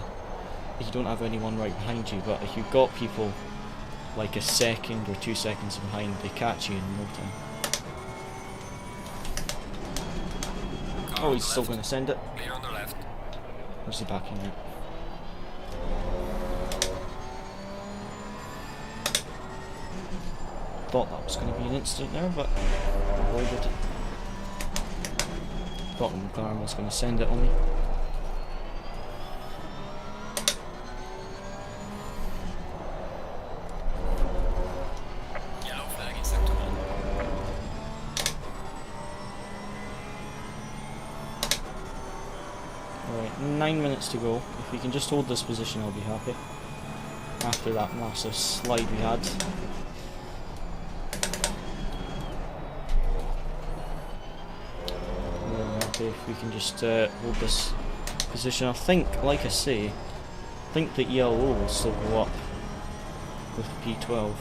if you don't have anyone right behind you, but if you've got people like a second or 2 seconds behind, they catch you in no time. Oh, he's still going to send it. Clear on the left. Where's he backing out? Thought that was going to be an incident there, but avoided it. Thought the McLaren was going to send it on me. Yellow flag in sector 1. Alright, 9 minutes to go. If we can just hold this position, I'll be happy. After that massive slide we had. If we can just hold this position. I think, like I say, I think the ELO will still go up with P12.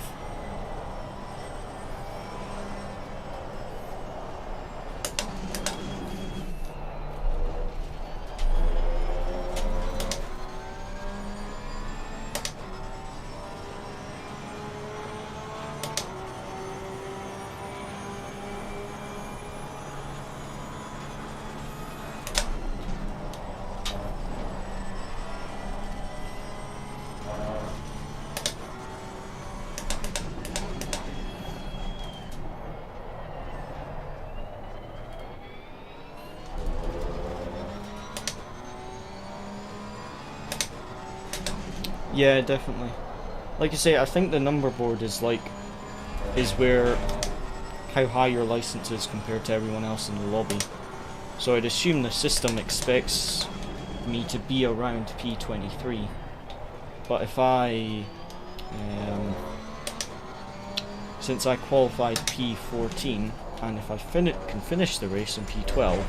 Yeah, definitely. Like I say, I think the number board is where how high your license is compared to everyone else in the lobby. So I'd assume the system expects me to be around P23. But if I, since I qualified P14, and if I can finish the race in P12,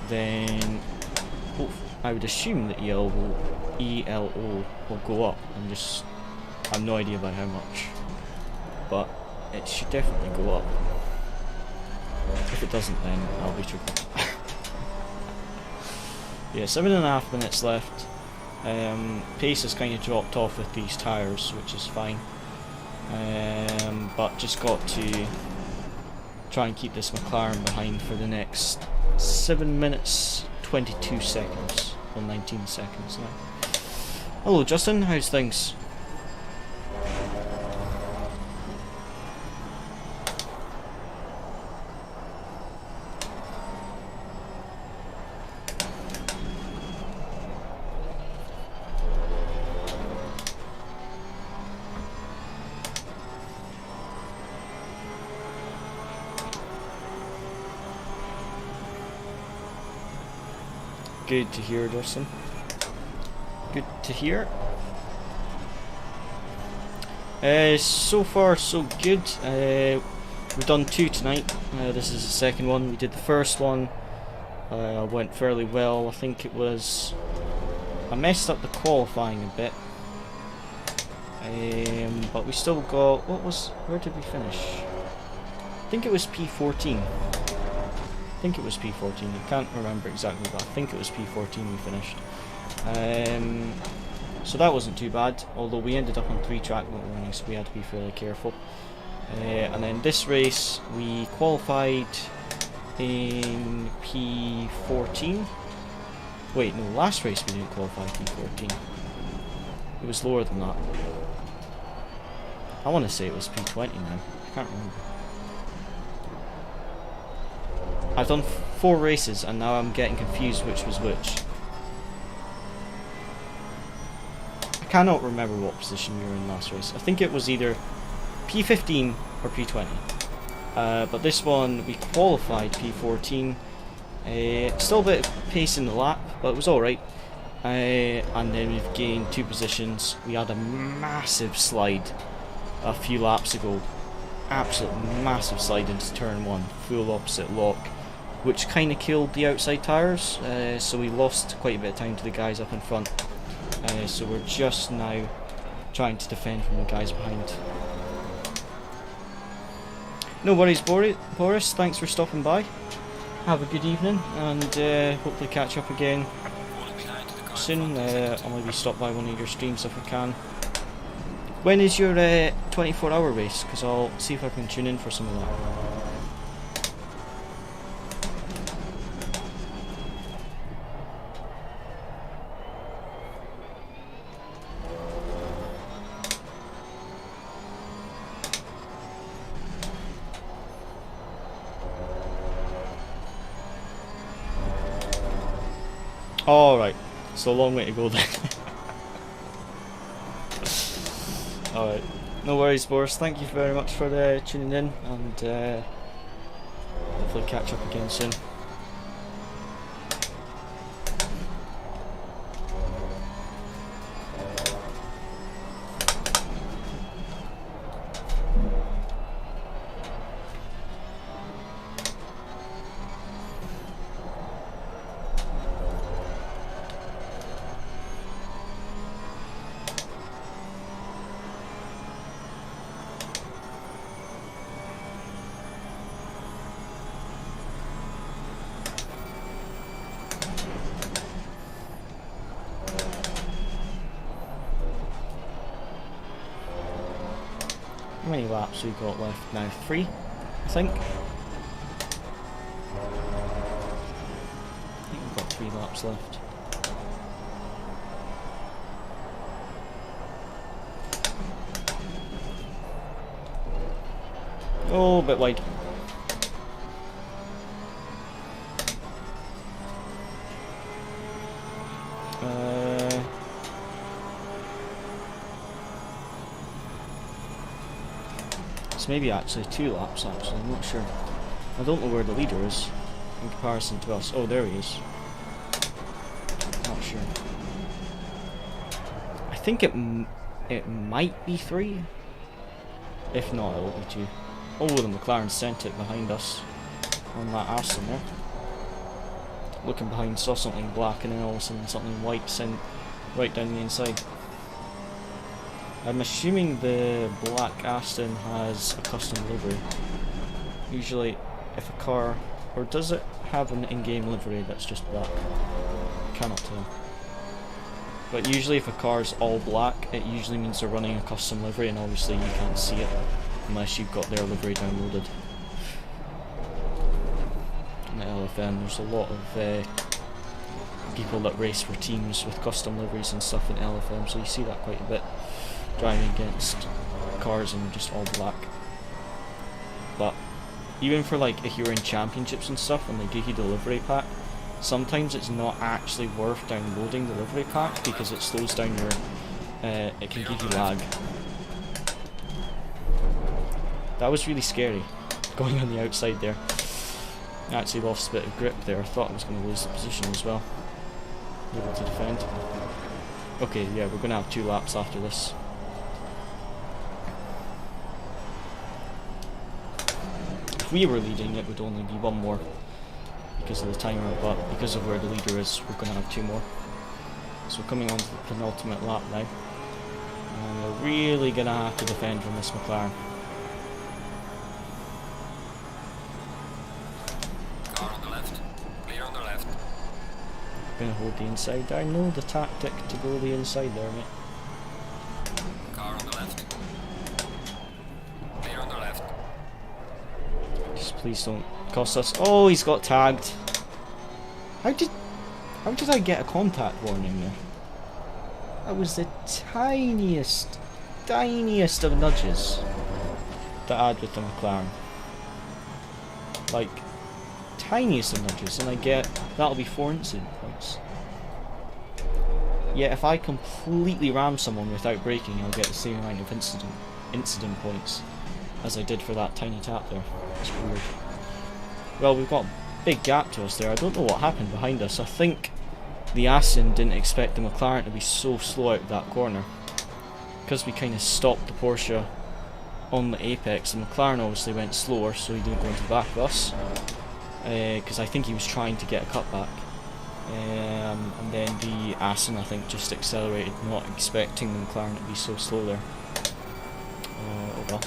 then I would assume that ELO will go up. I have no idea by how much, but it should definitely go up. If it doesn't, then I'll be tripping. Yeah, 7.5 minutes left. Pace has kind of dropped off with these tyres, which is fine. But just got to try and keep this McLaren behind for the next 7 minutes 22 seconds, or 19 seconds now. Hello Justin, how's things? Good to hear, Dawson. Good to hear. So far so good. We've done 2 tonight. This is the second one. We did the first one. Went fairly well. I think it was... I messed up the qualifying a bit. But we still got... Where did we finish? I think it was P14. I think it was P14. I can't remember exactly, but I think it was P14 we finished. So that wasn't too bad, although we ended up on 3 track warnings, so we had to be fairly careful. And then this race, we qualified in P14. Wait, no, last race we didn't qualify P14. It was lower than that. I want to say it was P20 now. I can't remember. I've done 4 races and now I'm getting confused which was which. I cannot remember what position we were in last race. I think it was either P15 or P20. But this one we qualified P14. Still a bit of pace in the lap, but it was alright. And then we've gained 2 positions. We had a massive slide a few laps ago. Absolute massive slide into turn 1, full opposite lock, which kind of killed the outside tyres, so we lost quite a bit of time to the guys up in front. So we're just now trying to defend from the guys behind. No worries, Boris, thanks for stopping by. Have a good evening, and hopefully catch up again soon. I'll maybe stop by one of your streams if I can. When is your 24-hour race? Because I'll see if I can tune in for some of that. Alright, so a long way to go then. Alright, no worries, Boris. Thank you very much for tuning in, and hopefully catch up again soon. How many laps we got left now? 3, I think. I think we've got 3 laps left. Oh, a bit wide. It's maybe actually 2 laps actually, I'm not sure. I don't know where the leader is in comparison to us. Oh, there he is. Not sure. I think it might be 3. If not, it will be 2. Oh, the McLaren sent it behind us on that Aston there. Looking behind, saw something black, and then all of a sudden something white sent right down the inside. I'm assuming the black Aston has a custom livery. Usually, if a car, or does it have an in-game livery that's just black? I cannot tell. But usually if a car's all black, it usually means they're running a custom livery, and obviously you can't see it unless you've got their livery downloaded. In the LFM, there's a lot of people that race for teams with custom liveries and stuff in LFM, so you see that quite a bit. Driving against cars and just all black. But even for like if you're in championships and stuff and they give you the livery pack, sometimes it's not actually worth downloading the livery pack because it slows down your it can give you lag. That was really scary going on the outside there. I actually lost a bit of grip there. I thought I was going to lose the position as well. able to defend. Okay, yeah, we're gonna have 2 laps after this. If we were leading, it would only be 1 more because of the timer, but because of where the leader is, we're gonna have 2 more. So we're coming on to the penultimate lap now. And we're really gonna have to defend from this McLaren. Car on the left. Clear on the left. Gonna hold the inside. I know the tactic to go the inside there, mate. Car on the left. Clear on the left. Just please don't cost us. Oh, he's got tagged. How did I get a contact warning there? That was the tiniest of nudges to add with the McLaren. Like, tiniest of nudges, and I get, that'll be 4 incident points. Yet if I completely ram someone without braking, I'll get the same amount of incident points as I did for that tiny tap there. It's weird. Well, we've got a big gap to us there. I don't know what happened behind us. I think the Aston didn't expect the McLaren to be so slow out of that corner. Because we kind of stopped the Porsche on the apex, the McLaren obviously went slower, so he didn't go into the back of us. Because I think he was trying to get a cutback. And then the Aston, I think, just accelerated, not expecting the McLaren to be so slow there. Oh well.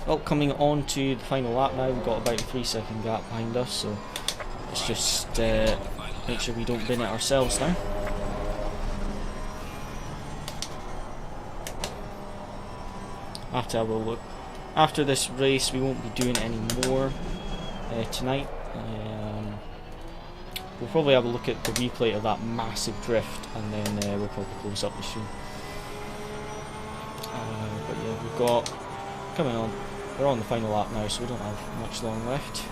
Well, coming on to the final lap now, we've got about a 3-second gap behind us, so let's just make sure we don't bin it ourselves now. Have to have a look. After this race, we won't be doing any more tonight. We'll probably have a look at the replay of that massive drift, and then we'll probably close up the stream. But yeah, we've got coming on. We're on the final lap now, so we don't have much long left.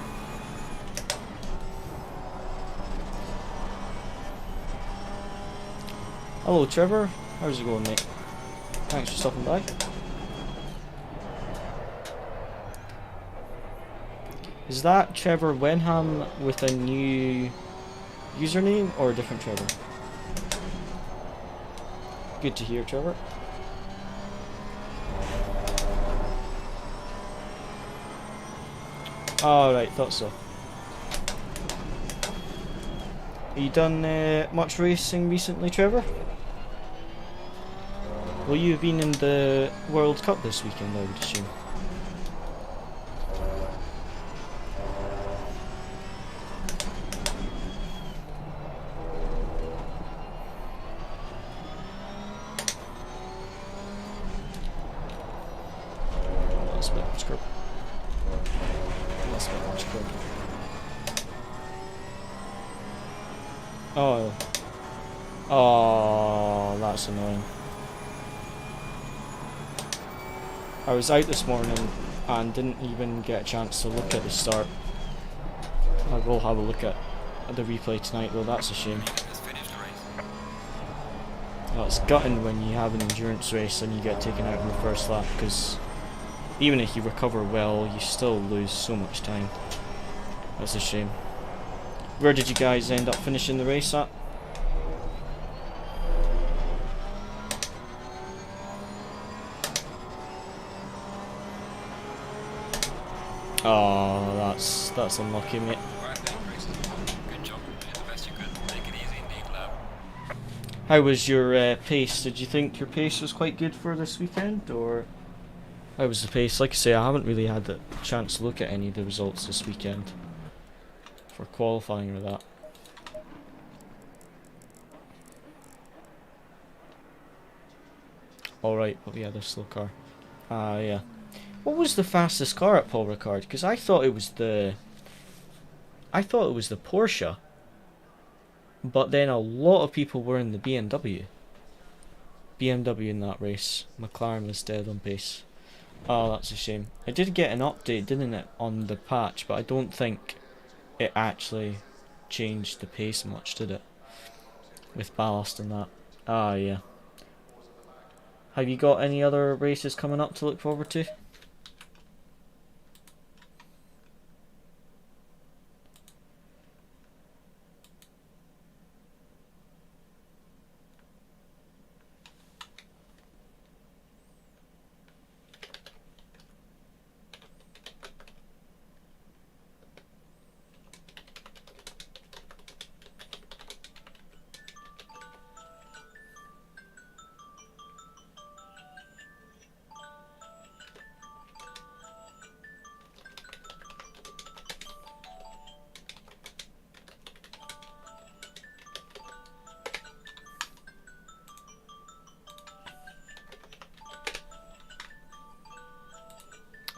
Hello Trevor, how's it going, mate? Thanks for stopping by. Is that Trevor Wenham with a new username or a different Trevor? Good to hear, Trevor. Alright, thought so. Have you done much racing recently, Trevor? Well, you've been in the World Cup this weekend, I would assume. That's a bit much grip. That's a bit much grip. Oh. Oh, that's annoying. I was out this morning and didn't even get a chance to look at the start. I will have a look at the replay tonight though, that's a shame. Well, it's gutting when you have an endurance race and you get taken out in the first lap, because even if you recover well, you still lose so much time. That's a shame. Where did you guys end up finishing the race at? Oh, that's unlucky, mate. Good job. You did the best you could. Take it easy indeed, lad. How was your pace? Did you think your pace was quite good for this weekend, or how was the pace? Like I say, I haven't really had the chance to look at any of the results this weekend for qualifying or that. Alright, but yeah, the slow car. Yeah. What was the fastest car at Paul Ricard? Because I thought it was the Porsche. But then a lot of people were in the BMW. BMW in that race. McLaren was dead on pace. Oh, that's a shame. I did get an update, didn't it, on the patch, but I don't think it actually changed the pace much, did it? With ballast and that. Ah, yeah. Have you got any other races coming up to look forward to?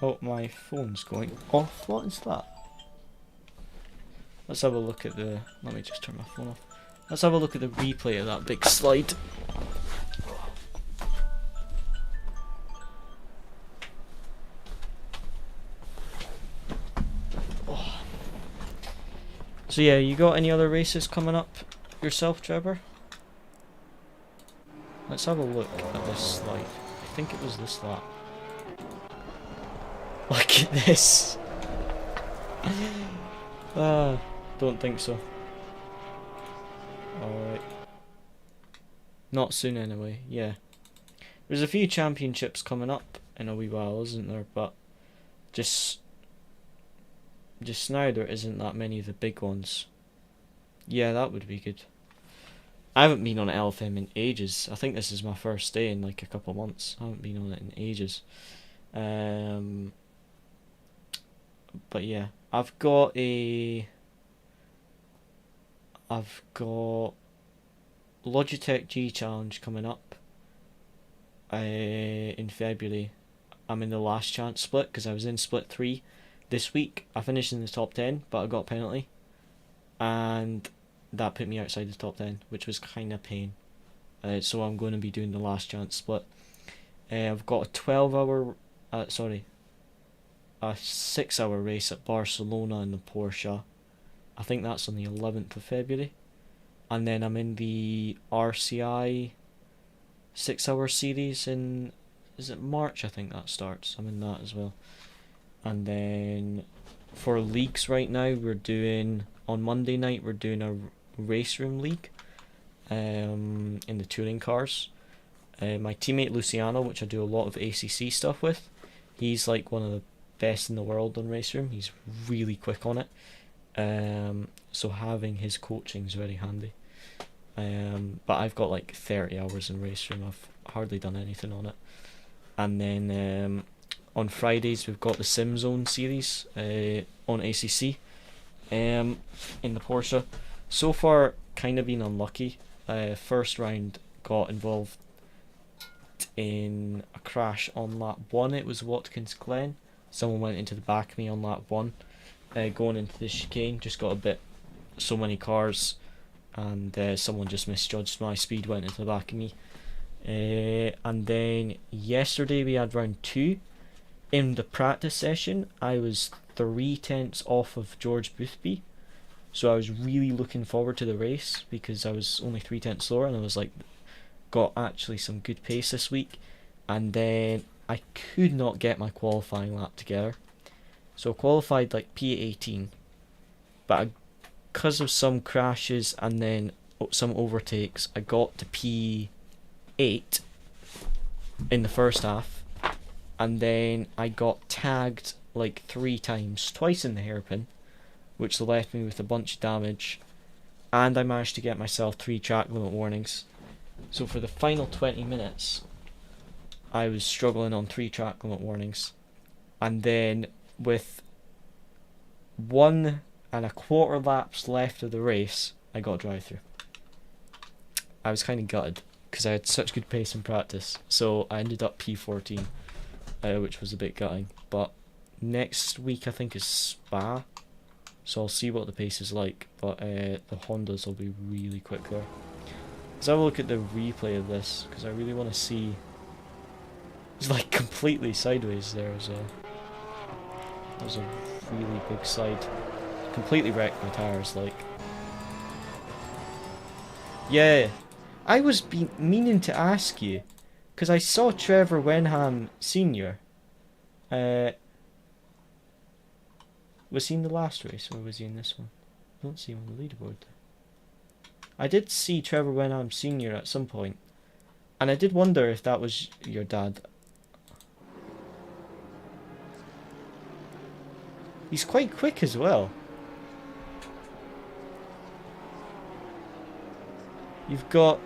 Oh, my phone's going off. What is that? Let's have a look at the... Let me just turn my phone off. Let's have a look at the replay of that big slide. Oh. So yeah, you got any other races coming up yourself, Trevor? Let's have a look at this slide. I think it was this lap. Look at this. Don't think so. Alright. Not soon anyway, yeah. There's a few championships coming up in a wee while, isn't there? But just now there isn't that many of the big ones. Yeah, that would be good. I haven't been on LFM in ages. I think this is my first day in like a couple of months. I haven't been on it in ages. But yeah, I've got Logitech G Challenge coming up in February. I'm in the last chance split because I was in split 3 this week. I finished in the top 10, but I got a penalty, and that put me outside the top 10, which was kind of pain. So I'm going to be doing the last chance split. I've got a 12-hour, a 6-hour race at Barcelona in the Porsche. I think that's on the 11th of February. And then I'm in the RCI 6-hour series in, is it March? I think that starts. I'm in that as well. And then for leagues right now, we're doing, on Monday night, we're doing a race room league in the touring cars. My teammate Luciano, which I do a lot of ACC stuff with, he's like one of the best in the world on race room. He's really quick on it. So having his coaching is very handy. But I've got like 30 hours in race room. I've hardly done anything on it. And then on Fridays we've got the Sim Zone series on ACC in the Porsche. So far, kind of been unlucky. First round got involved in a crash on lap 1. It was Watkins Glen. Someone went into the back of me on lap 1. Going into the chicane, just got a bit, so many cars, and someone just misjudged my speed, went into the back of me. And then yesterday we had round 2. In the practice session, I was 3/10 off of George Boothby, so I was really looking forward to the race because I was only 3/10 slower, and I was like, got actually some good pace this week. And then I could not get my qualifying lap together. So I qualified like P18, but because of some crashes and then some overtakes, I got to P8 in the first half, and then I got tagged like 3 times, twice in the hairpin, which left me with a bunch of damage, and I managed to get myself 3 track limit warnings. So for the final 20 minutes, I was struggling on 3 track limit warnings, and then with 1.25 laps left of the race, I got a drive through. I was kind of gutted because I had such good pace in practice, so I ended up P14, which was a bit gutting. But next week I think is Spa, so I'll see what the pace is like, but the Hondas will be really quick there. Let's have a look at the replay of this because I really want to see. It's like completely sideways there as well. That was a really big slide. Completely wrecked my tires, like. Yeah, I was meaning to ask you, because I saw Trevor Wenham Sr. Was he in the last race, or was he in this one? I don't see him on the leaderboard. I did see Trevor Wenham Sr. at some point, and I did wonder if that was your dad. He's quite quick as well. You've got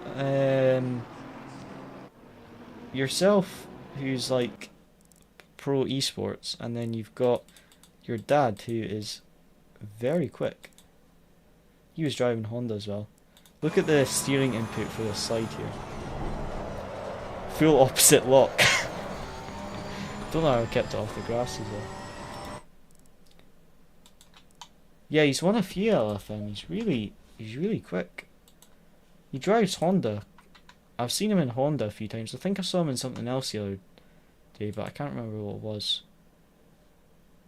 yourself, who's like pro esports, and then you've got your dad, who is very quick. He was driving Honda as well. Look at the steering input for this slide here. Full opposite lock. Don't know how I kept it off the grass as well. Yeah, he's won a few LFM. He's really quick. He drives Honda. I've seen him in Honda a few times. I think I saw him in something else the other day, but I can't remember what it was.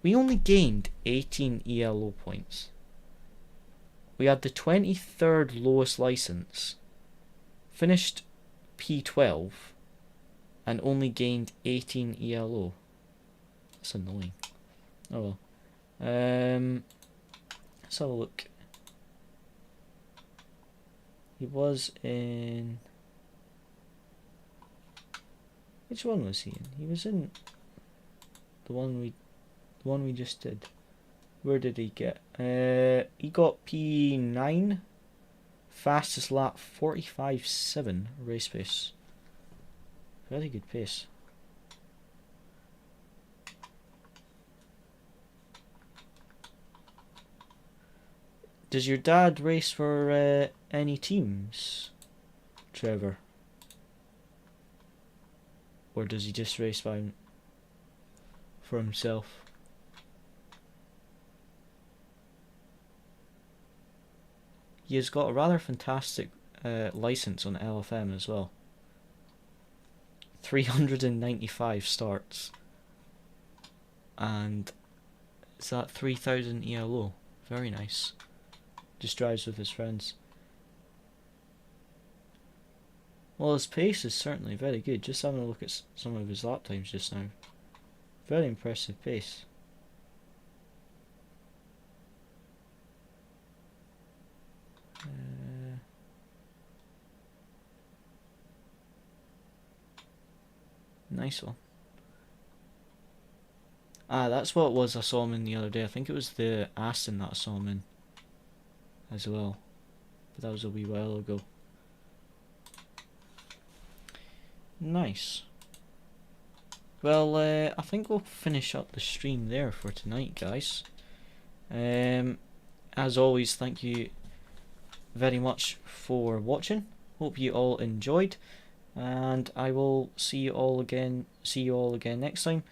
We only gained 18 ELO points. We had the 23rd lowest license, finished P12, and only gained 18 ELO. That's annoying. Oh well. Let's have a look. He was in... Which one was he in? He was in the one we just did. Where did he get? He got P9, fastest lap 45.7 race pace. Very good pace. Does your dad race for any teams, Trevor? Or does he just race for himself? He has got a rather fantastic license on LFM as well. 395 starts. And is that 3000 ELO? Very nice. Just drives with his friends. Well, his pace is certainly very good. Just having a look at some of his lap times just now. Very impressive pace. Nice one. Ah, that's what it was I saw him in the other day. I think it was the Aston that I saw him in as well. But that was a wee while ago. Nice. Well, I think we'll finish up the stream there for tonight, guys. As always, thank you very much for watching. Hope you all enjoyed, and I will see you all again next time.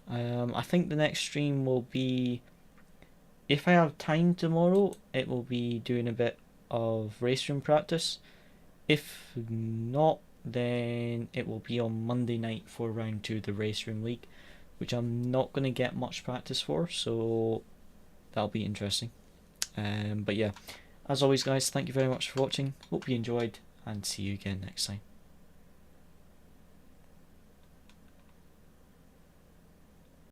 I think the next stream will be, if I have time tomorrow, it will be doing a bit of race room practice. If not, then it will be on Monday night for round 2 of the race room league, which I'm not going to get much practice for, so that'll be interesting. But yeah, as always guys, thank you very much for watching. Hope you enjoyed, and see you again next time.